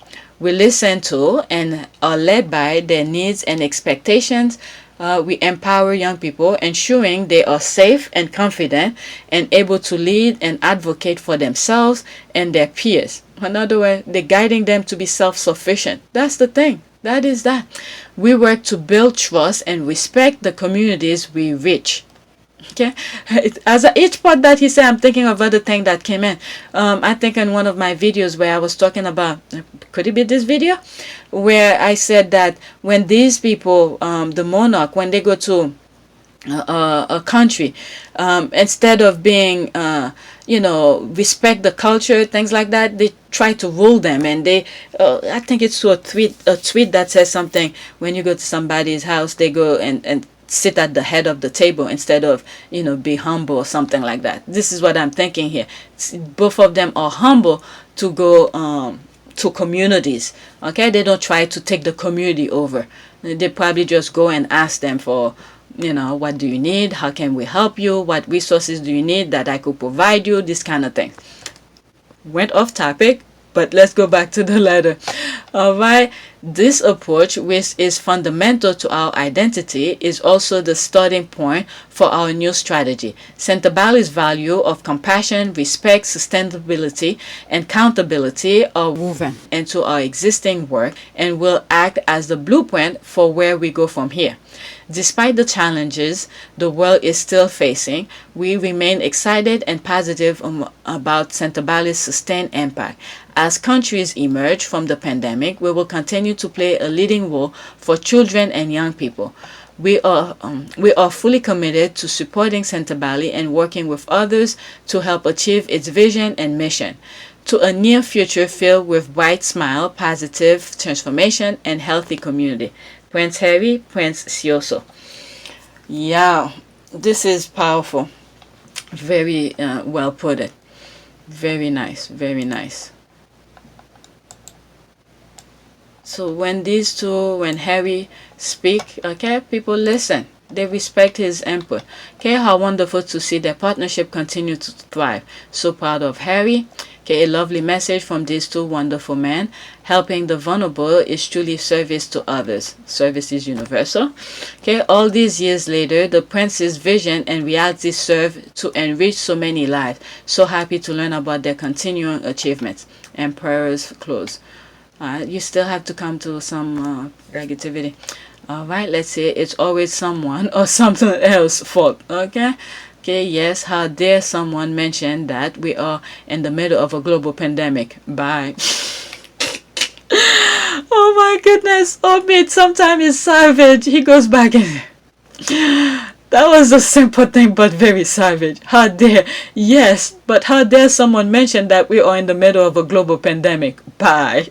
We listen to and are led by their needs and expectations. We empower young people, ensuring they are safe and confident and able to lead and advocate for themselves and their peers. In other words, they're guiding them to be self-sufficient. That's the thing. That is that. We work to build trust and respect the communities we reach. Okay, each part that he said, I'm thinking of other thing that came in. I think in one of my videos where I was talking about, could it be this video, where I said that when these people, the monarch, when they go to a country, instead of being, respect the culture, things like that, they try to rule them, and they, I think it's to a tweet that says something. When you go to somebody's house, they go and sit at the head of the table instead of be humble or something like that. This is what I'm thinking here. Both of them are humble to go to communities. Okay, they don't try to take the community over. They probably just go and ask them for, what do you need, how can we help you, what resources do you need that I could provide you, this kind of thing. Went off topic, but let's go back to the letter. All right. This approach, which is fundamental to our identity, is also the starting point for our new strategy. Centabali's value of compassion, respect, sustainability, and accountability are woven into our existing work and will act as the blueprint for where we go from here. Despite the challenges the world is still facing, we remain excited and positive about Centabali's sustained impact. As countries emerge from the pandemic, we will continue to play a leading role for children and young people. We are fully committed to supporting Centabali and working with others to help achieve its vision and mission, to a near future filled with bright smile, positive transformation, and healthy community. Prince Harry, Prince Sioso. Yeah, this is powerful. Very well put it. Very nice, very nice. So when Harry speak, okay, people listen. They respect his input. Okay, how wonderful to see their partnership continue to thrive. So proud of Harry. Okay, a lovely message from these two wonderful men. Helping the vulnerable is truly service to others. Service is universal. Okay, all these years later, the prince's vision and reality serve to enrich so many lives. So happy to learn about their continuing achievements. And prayers close. You still have to come to some negativity. All right, let's say it's always someone or something else's fault. Okay. Okay, yes, how dare someone mention that we are in the middle of a global pandemic? Bye. Oh my goodness. Omid sometimes is savage. He goes back and... That was a simple thing, but very savage. How dare. Yes, but how dare someone mention that we are in the middle of a global pandemic? Bye.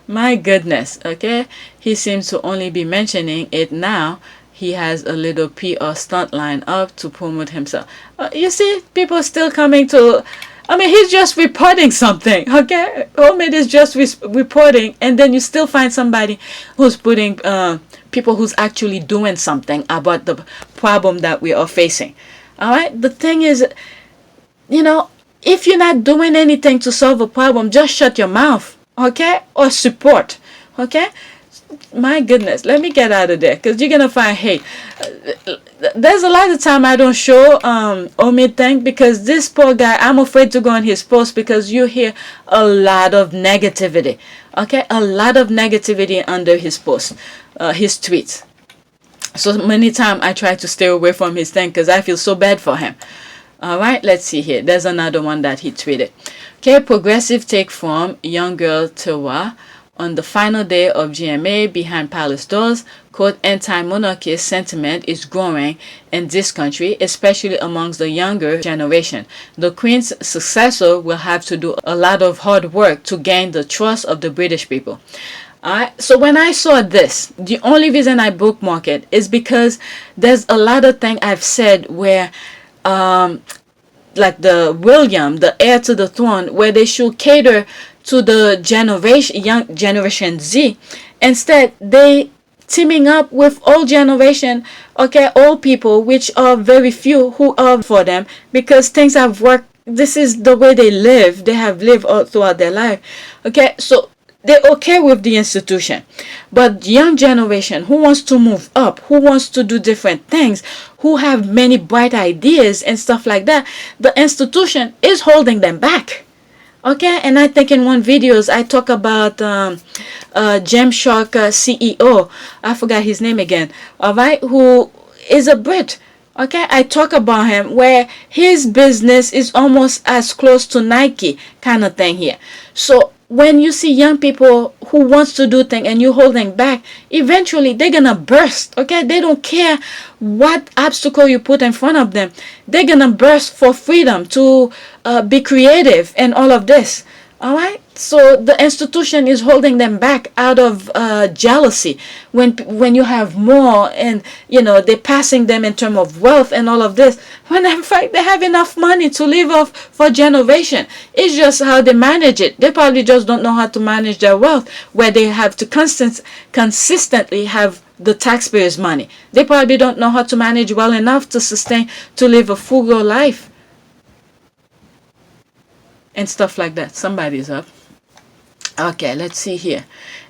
My goodness, okay? He seems to only be mentioning it now. He has a little PR stunt line up to promote himself. You see, people still coming to... I mean, he's just reporting something, okay? Omid is just reporting, and then you still find somebody who's putting... people who's actually doing something about the problem that we are facing. All right? The thing is, if you're not doing anything to solve a problem, just shut your mouth, okay? Or support, okay? My goodness, let me get out of there, because you're gonna find hate. There's a lot of time I don't show Omid thing, because this poor guy, I'm afraid to go on his post, because you hear a lot of negativity. Okay, a lot of negativity under his post, his tweets. So many times I try to stay away from his thing because I feel so bad for him. All right, let's see here. There's another one that he tweeted. Okay, progressive take from young girl Tewa. On the final day of GMA behind palace doors, quote, anti-monarchist sentiment is growing in this country, especially amongst the younger generation. The Queen's successor will have to do a lot of hard work to gain the trust of the British people. So when I saw this, the only reason I bookmark it is because there's a lot of things I've said where, like the William, the heir to the throne, where they should cater to the young generation Z. Instead, they teaming up with old generation, okay, old people, which are very few who are for them, because things have worked. This is the way they live. They have lived all throughout their life. Okay, so they're okay with the institution. But young generation who wants to move up, who wants to do different things, who have many bright ideas and stuff like that, the institution is holding them back. Okay, and I think in one videos I talk about Gymshark CEO, I forgot his name again, all right, who is a Brit. Okay, I talk about him where his business is almost as close to Nike kind of thing here. So when you see young people who wants to do things and you holding back, eventually they're gonna burst. Okay, they don't care what obstacle you put in front of them. They're gonna burst for freedom to be creative and all of this. All right, so the institution is holding them back out of jealousy. When you have more, and they're passing them in terms of wealth and all of this, when in fact they have enough money to live off for generation. It's just how they manage it. They probably just don't know how to manage their wealth, where they have to consistently have the taxpayers' money. They probably don't know how to manage well enough to live a frugal life and stuff like that. Somebody's up. Okay, let's see here.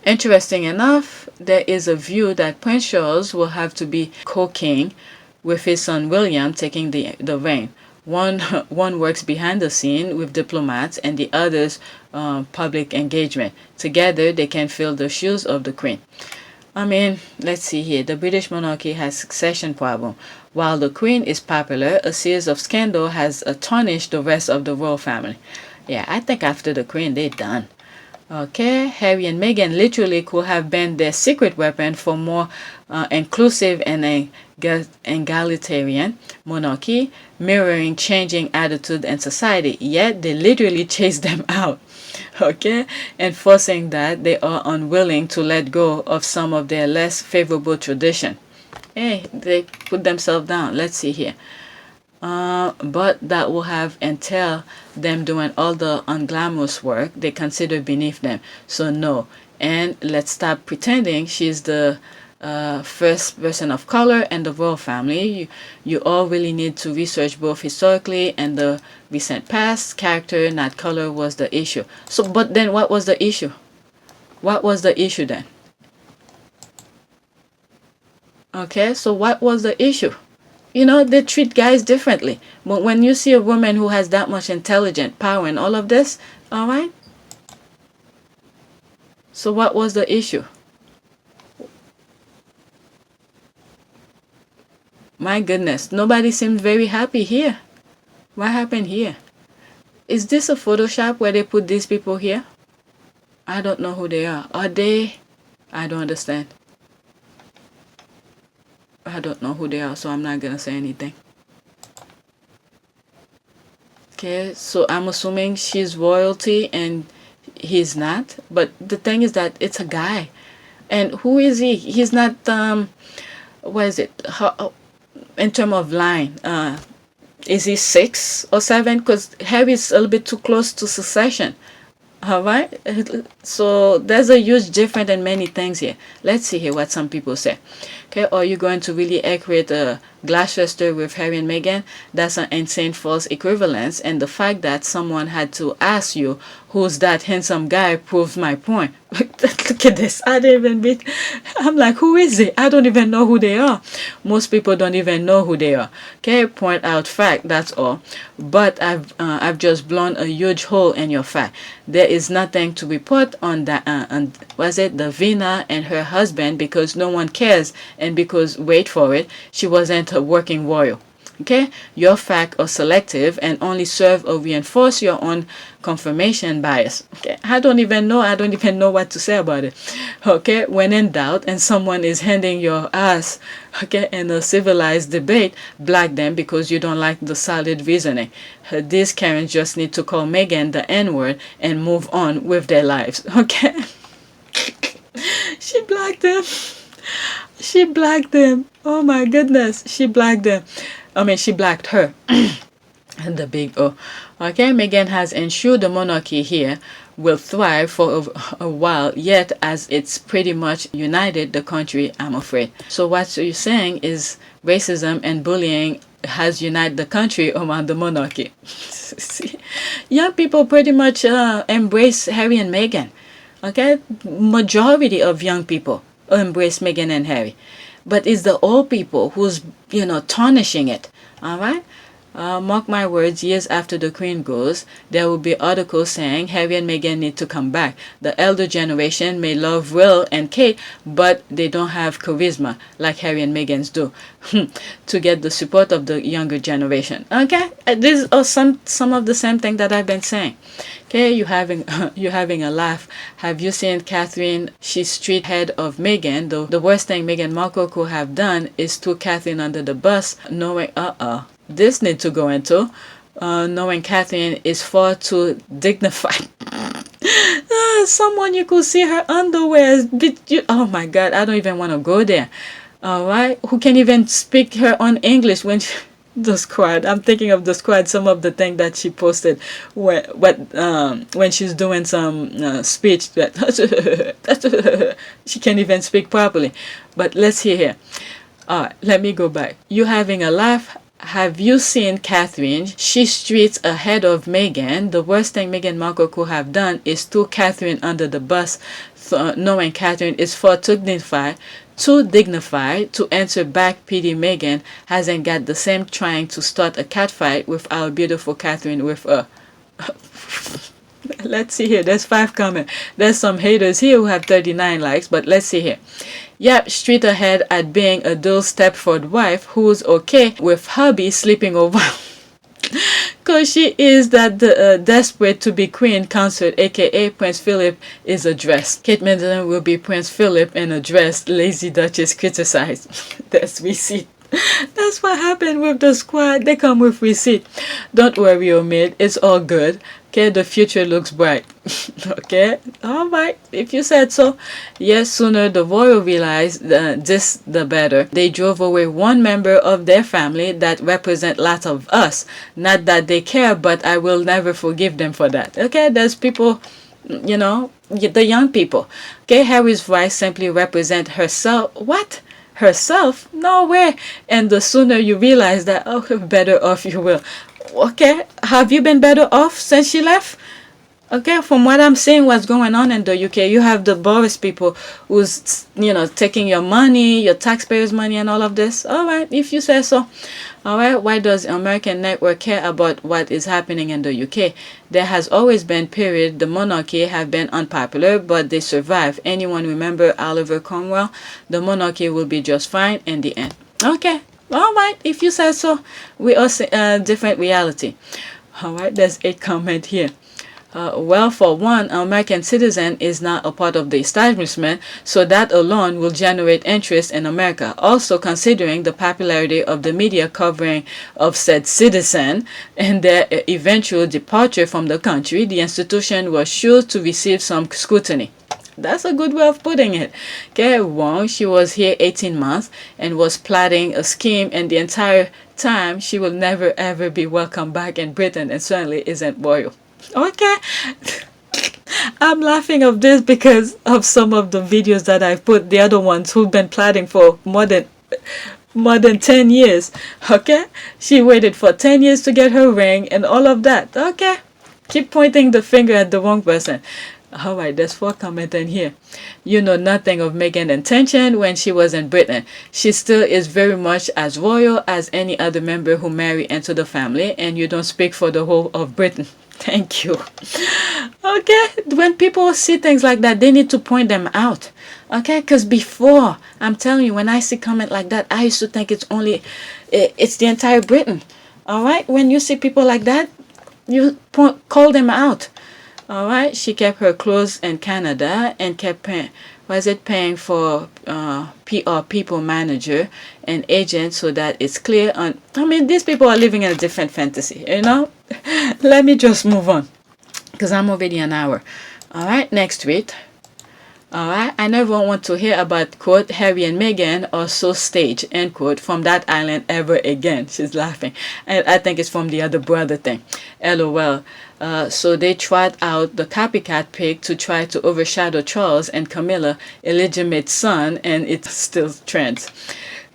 Interesting enough, there is a view that Prince Charles will have to be co-king with his son William taking the reign. One works behind the scene with diplomats and the other's public engagement. Together, they can fill the shoes of the queen. I mean, let's see here. The British monarchy has succession problem. While the queen is popular, a series of scandal has tarnished the rest of the royal family. Yeah, I think after the queen, they're done. Okay, Harry and Meghan literally could have been their secret weapon for more inclusive and egalitarian monarchy, mirroring changing attitude in society. Yet they literally chased them out. Okay, enforcing that they are unwilling to let go of some of their less favorable tradition. Hey, they put themselves down. Let's see here. But that will have entail them doing all the unglamorous work they consider beneath them. So no. And let's stop pretending she's the first person of color in the royal family. You all really need to research both historically and the recent past. Character, not color, was the issue. So, but then what was the issue? What was the issue then? Okay, so what was the issue? They treat guys differently. But when you see a woman who has that much intelligence, power, and all of this, all right? So what was the issue? My goodness, nobody seemed very happy here. What happened here? Is this a Photoshop where they put these people here? I don't know who they are. Are they? I don't understand. I don't know who they are, so I'm not gonna say anything. Okay, so I'm assuming she's royalty and he's not. But the thing is that it's a guy. And who is he? He's not, what is it? How, in terms of line, is he 6 or 7? Because Harry's a little bit too close to succession. All right, so there's a huge difference in many things here. Let's see here what some people say. Okay, are you going to really equate Gloucester with Harry and Meghan? That's an insane false equivalence, and the fact that someone had to ask you who's that handsome guy proves my point. Look at this. I'm like, who is it? I don't even know who they are. Most people don't even know who they are. Okay, point out fact, that's all. But I've just blown a huge hole in your fact. There is nothing to report on that. Was it Davina and her husband, because no one cares, and because, wait for it, she wasn't a working royal. Okay, your facts are selective and only serve or reinforce your own confirmation bias. Okay, I don't even know what to say about it. Okay, when in doubt and someone is handing your ass, okay, in a civilized debate, block them because you don't like the solid reasoning. These Karens just need to call Meghan the N-word and move on with their lives. Okay. She blocked them. She blocked them. Oh my goodness, she blocked them. I mean, she blocked her. And the big O. Okay, Meghan has ensured the monarchy here will thrive for a while, yet as it's pretty much united the country, I'm afraid. So what you're saying is racism and bullying has united the country around the monarchy. See? Young people pretty much embrace Harry and Meghan. Okay, majority of young people embrace Meghan and Harry. But it's the old people who's, tarnishing it. All right? Mark my words, years after the Queen goes, there will be articles saying Harry and Meghan need to come back. The elder generation may love Will and Kate, but they don't have charisma like Harry and Meghan's do to get the support of the younger generation. Okay, these are some of the same thing that I've been saying. Okay, you having a laugh. Have you seen Catherine? She's street head of Meghan. The worst thing Meghan Markle could have done is throw Catherine under the bus, knowing this need to go into, knowing Catherine is far too dignified. Someone you could see her underwear. Oh my God, I don't even want to go there. All right, who can even speak her on English when the squad? I'm thinking of the squad. Some of the things that she posted when she's doing some speech that she can't even speak properly. But let's hear here. Let me go back. You having a laugh? Have you seen Catherine? She streets ahead of Meghan. The worst thing Meghan Markle could have done is throw Catherine under the bus, knowing Catherine is far too dignified to answer back. PD Meghan hasn't got the same trying to start a catfight with our beautiful Catherine with her. Let's see here. There's 5 comments. There's some haters here who have 39 likes, but let's see here. Yep, straight ahead at being a dual Stepford wife who's okay with hubby sleeping over. Because she is that desperate to be queen consort, aka Prince Philip is a dress. Kate Middleton will be Prince Philip in a dress. Lazy Duchess criticized. That's receipt. That's what happened with the squad. They come with receipt. Don't worry, Omid. It's all good. Okay, the future looks bright. Okay, all right. If you said so. Yes, sooner the royal realized this, the better. They drove away one member of their family that represent lots of us. Not that they care, but I will never forgive them for that. Okay, there's people, you know, the young people. Okay, Harry's wife simply represent herself. What? Herself? No way. And the sooner you realize that, better off you will. Okay, have you been better off since she left? Okay, from what I'm seeing, what's going on in the UK, you have the Boris people who's, taking your money, your taxpayers' money and all of this. All right, if you say so. All right, why does American network care about what is happening in the UK? There has always been period the monarchy have been unpopular, but they survive. Anyone remember Oliver Cromwell? The monarchy will be just fine in the end. Okay, all right, if you say so. We are different reality. All right, there's 8 comment here. Well, for one, an American citizen is not a part of the establishment, so that alone will generate interest in America. Also, considering the popularity of the media covering of said citizen and their eventual departure from the country, the institution was sure to receive some scrutiny. That's a good way of putting it. Okay, Wong, she was here 18 months and was plotting a scheme, and the entire time she will never ever be welcome back in Britain and certainly isn't royal. Okay, I'm laughing of this because of some of the videos that I've put, the other ones who've been plotting for more than 10 years. Okay, she waited for 10 years to get her ring and all of that. Okay, keep pointing the finger at the wrong person. All right, there's 4 comments in here. You know nothing of Meghan's intention when she was in Britain. She still is very much as royal as any other member who marry into the family, and you don't speak for the whole of Britain. Thank you. Okay, when people see things like that, they need to point them out. Okay, because before, I'm telling you, when I see comment like that, I used to think it's the entire Britain. All right, when you see people like that, you call them out. All right, she kept her clothes in Canada and kept paying for PR people manager and agent so that it's clear on. I mean, these people are living in a different fantasy, Let me just move on because I'm already an hour. All right, next tweet. All right, I never want to hear about, quote, Harry and Meghan are so staged, end quote, from that island ever again. She's laughing. And I think it's from the other brother thing. LOL. So they trot out the copycat pig to try to overshadow Charles and Camilla, illegitimate son, and it still trends.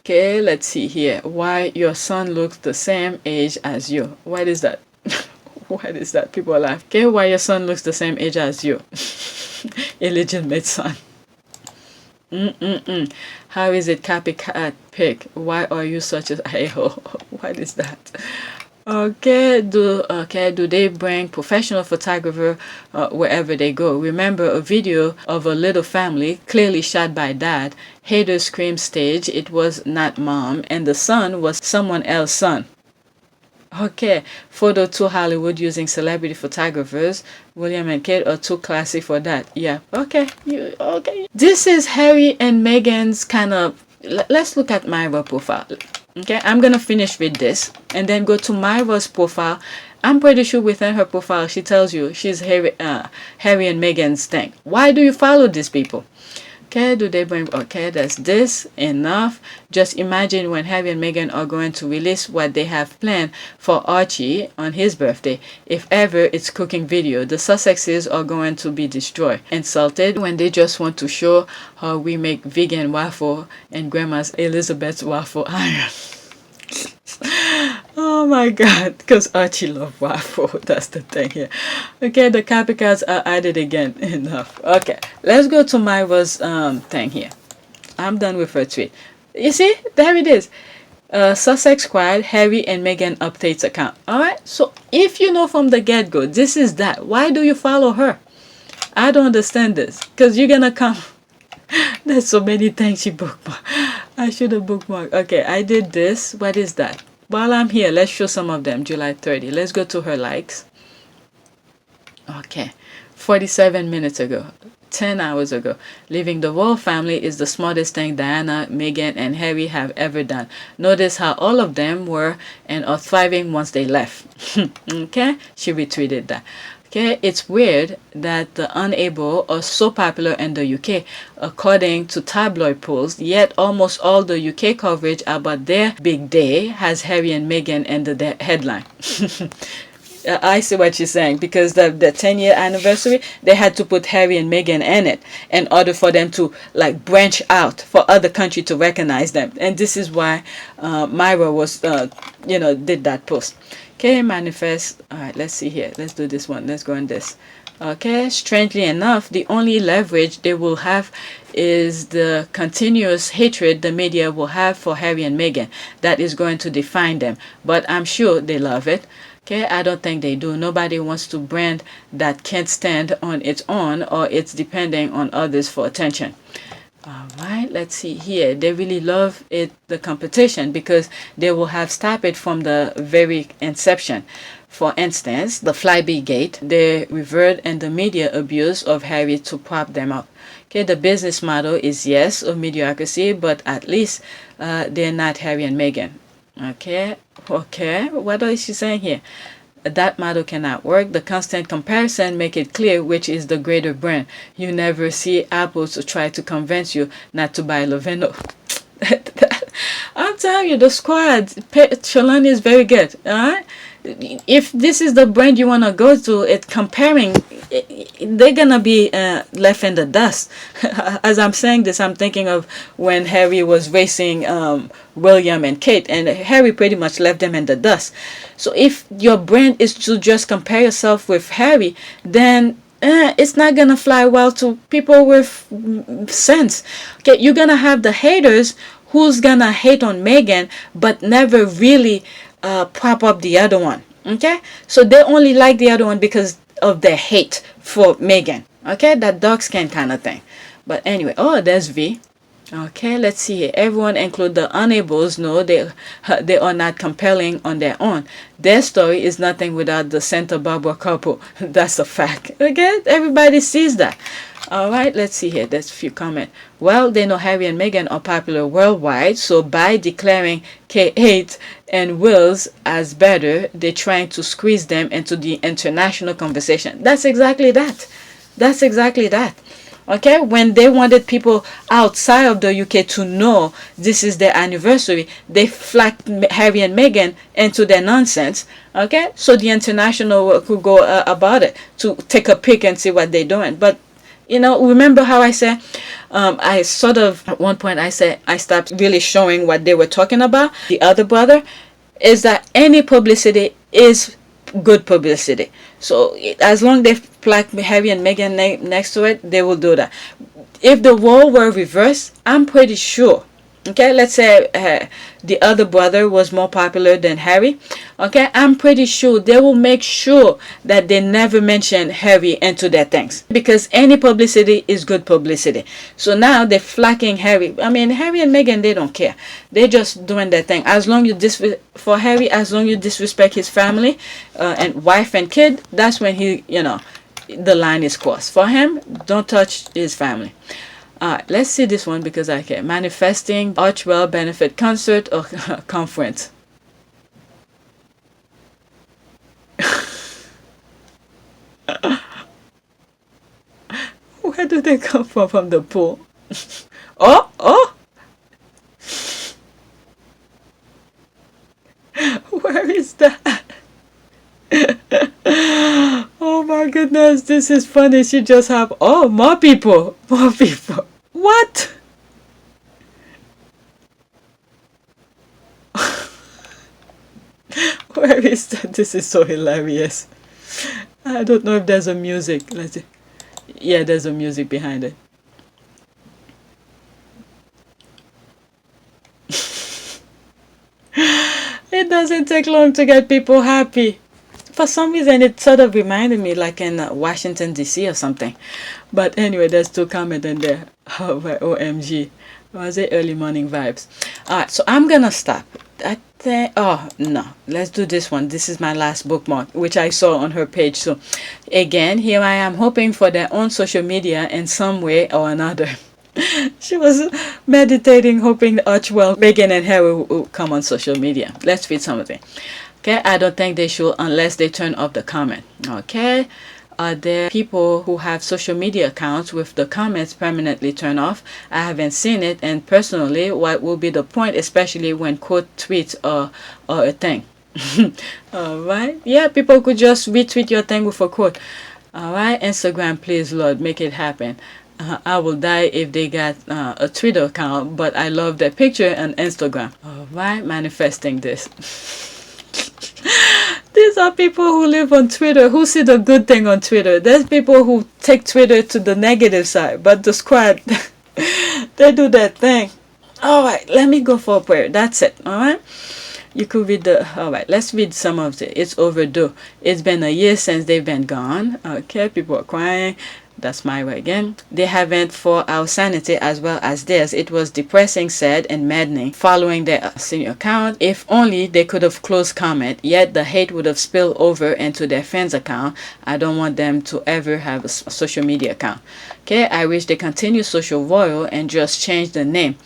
Okay, let's see here. Why your son looks the same age as you. What is that? What is that? People laugh. Okay, why your son looks the same age as you. Illegitimate son. How is it copycat pig? Why are you such a a-hole? What is that? Do they bring professional photographer wherever they go? Remember a video of a little family clearly shot by dad. Haters scream stage. It was not mom, and the son was someone else's son. Okay, photo to Hollywood using celebrity photographers. William and Kate are too classy for that. Yeah, okay. Okay. This is Harry and Meghan's kind of. Let's look at Myra's profile. Okay, I'm gonna finish with this and then go to Myra's profile. I'm pretty sure within her profile she tells you she's Harry and Meghan's thing. Why do you follow these people? Okay, do they bring... Okay, that's this. Enough. Just imagine when Harry and Meghan are going to release what they have planned for Archie on his birthday. If ever it's cooking video, the Sussexes are going to be destroyed. Insulted when they just want to show how we make vegan waffle and Grandma's Elizabeth's waffle iron. Oh my god, because Archie loves waffle. That's the thing here. Okay, the copycats are added again. Enough. Okay, let's go to Myra's thing here. I'm done with her tweet. You see, there it is. Sussex Squad, Harry and Meghan updates account. Alright, so if you know from the get-go, this is that. Why do you follow her? I don't understand this. Because you're gonna come... There's so many things she bookmarked. I should have bookmarked. Okay, I did this. What is that? While I'm here, let's show some of them. July 30. Let's go to her likes. Okay, 47 minutes ago. 10 hours ago. Leaving the royal family is the smartest thing Diana, Meghan, and Harry have ever done. Notice how all of them were and are thriving once they left. Okay, she retweeted that. Okay, it's weird that the Unable are so popular in the UK, according to tabloid polls, yet almost all the UK coverage about their big day has Harry and Meghan in the headline. I see what she's saying, because the 10-year anniversary, they had to put Harry and Meghan in it in order for them to like branch out for other countries to recognize them. And this is why Myra was, did that post. Okay, manifest. All right, let's see here. Let's do this one. Let's go on this. Okay, strangely enough, the only leverage they will have is the continuous hatred the media will have for Harry and Meghan. That is going to define them. But I'm sure they love it. Okay, I don't think they do. Nobody wants to brand that can't stand on its own or it's depending on others for attention. Alright, let's see here. They really love it, the competition, because they will have stopped it from the very inception. For instance, the Flyby Gate, they revered and the media abuse of Harry to prop them up. Okay, the business model is yes, of mediocrity, but at least they're not Harry and Meghan. Okay, what is she saying here? That model cannot work. The constant comparison make it clear which is the greater brand. You never see Apple to try to convince you not to buy Loveno. I'm telling you, the squad, Shalani is very good. Alright? If this is the brand you want to go to, they're gonna be left in the dust. As I'm saying this, I'm thinking of when Harry was racing William and Kate, and Harry pretty much left them in the dust. So if your brand is to just compare yourself with Harry, then it's not gonna fly well to people with sense. Okay, you're gonna have the haters who's gonna hate on Meghan but never really prop up the other one. Okay, so they only like the other one because of their hate for Meghan. Okay, that dark skin kind of thing. But anyway, there's V. Okay, let's see here. Everyone, include the Unables, know they are not compelling on their own. Their story is nothing without the Santa Barbara couple. That's a fact. Okay, everybody sees that. Alright, let's see here. There's a few comments. Well, they know Harry and Meghan are popular worldwide, so by declaring Kate and Wills as better, they're trying to squeeze them into the international conversation. That's exactly that. That's exactly that. Okay, when they wanted people outside of the UK to know this is their anniversary, they flagged Harry and Meghan into their nonsense. Okay, so the international could go about it to take a peek and see what they're doing. But remember how I said, I sort of, at one point I said, I stopped really showing what they were talking about. The other brother is that any publicity is good publicity. So as long as they plaque Harry and Meghan next to it, they will do that. If the role were reversed, I'm pretty sure Okay, let's say the other brother was more popular than Harry. Okay, I'm pretty sure they will make sure that they never mention Harry into their things, because any publicity is good publicity. So now they're flacking Harry. I mean, Harry and Meghan, they don't care. They're just doing their thing. As long you for Harry, as long you disrespect his family and wife and kid, that's when he, the line is crossed. For him, don't touch his family. Let's see this one because I care. Manifesting Archwell benefit concert or conference. Where do they come from? From the pool? Oh! Where is that? Oh my goodness, this is funny. She just have more people. What? Where is that? This is so hilarious. I don't know if there's a music. Let's see. Yeah, there's a music behind it. It doesn't take long to get people happy. For some reason, it sort of reminded me like in Washington, D.C. or something. But anyway, there's two comments in there. Oh, OMG. Was it early morning vibes? Alright, so I'm going to stop. Oh, no. Let's do this one. This is my last bookmark, which I saw on her page. So, again, here I am hoping for their own social media in some way or another. She was meditating, hoping Archwell, Meghan, and Harry will come on social media. Let's read some of it. Okay, I don't think they should unless they turn off the comment. Okay, are there people who have social media accounts with the comments permanently turned off? I haven't seen it, and personally, what will be the point, especially when quote tweets are a thing? Alright, yeah, people could just retweet your thing with a quote. Alright, Instagram, please, Lord, make it happen. I will die if they got a Twitter account, but I love their picture on Instagram. Alright, manifesting this. These are people who live on Twitter, who see the good thing on Twitter. There's people who take Twitter to the negative side, but the squad, they do that thing. Alright, let me go for a prayer. That's it. Alright, you could read alright, let's read some of it. It's overdue. It's been a year since they've been gone. Okay, people are crying. That's my way again. They haven't for our sanity as well as theirs. It was depressing, sad, and maddening following their senior account. If only they could have closed comment, yet the hate would have spilled over into their fans account. I don't want them to ever have a social media account. Okay, I wish they continue social royal and just change the name.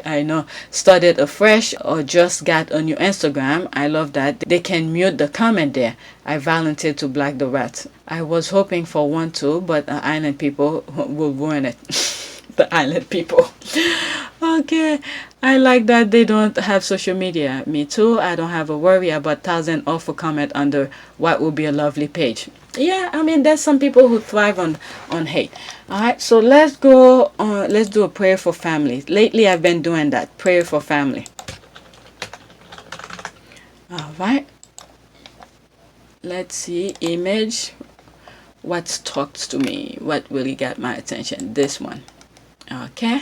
I know, started afresh or just got a new Instagram. I love that they can mute the comment there. I volunteered to block the rats. I was hoping for one too, but island people will ruin it. The island people. Okay, I like that they don't have social media. Me too. I don't have a worry about 1,000 awful comment under what would be a lovely page. Yeah, I mean, there's some people who thrive on hate. All right, so let's go let's do a prayer for family. Lately I've been doing that, prayer for family. All right, let's see, image, what talks to me, what really got my attention. This one. Okay,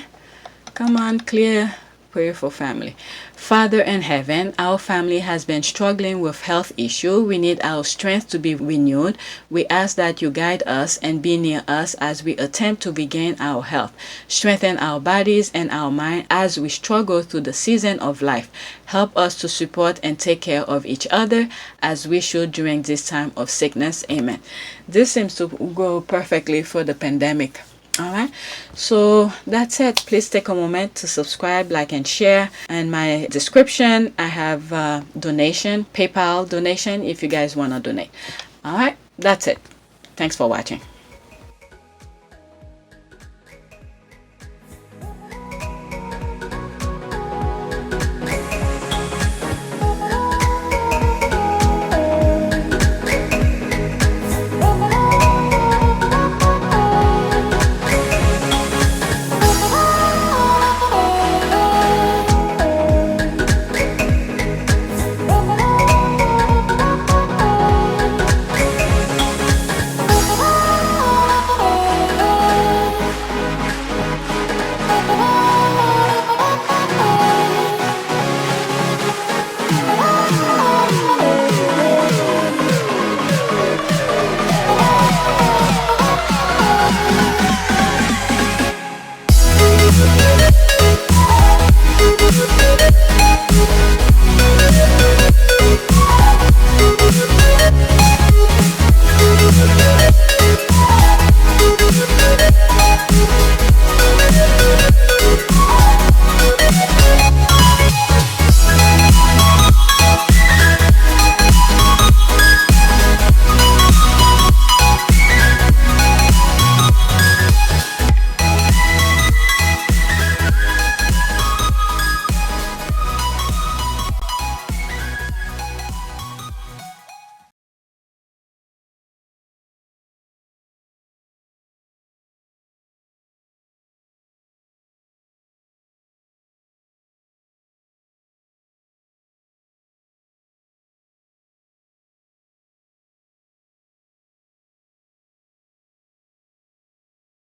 come on, clear. Prayer for family. Father in heaven, our family has been struggling with health issue. We need our strength to be renewed. We ask that you guide us and be near us as we attempt to regain our health. Strengthen our bodies and our mind as we struggle through the season of life. Help us to support and take care of each other as we should during this time of sickness. Amen. This seems to go perfectly for the pandemic. Alright, so that's it. Please take a moment to subscribe, like, and share. And my description, I have donation, PayPal donation if you guys want to donate. Alright, that's it. Thanks for watching.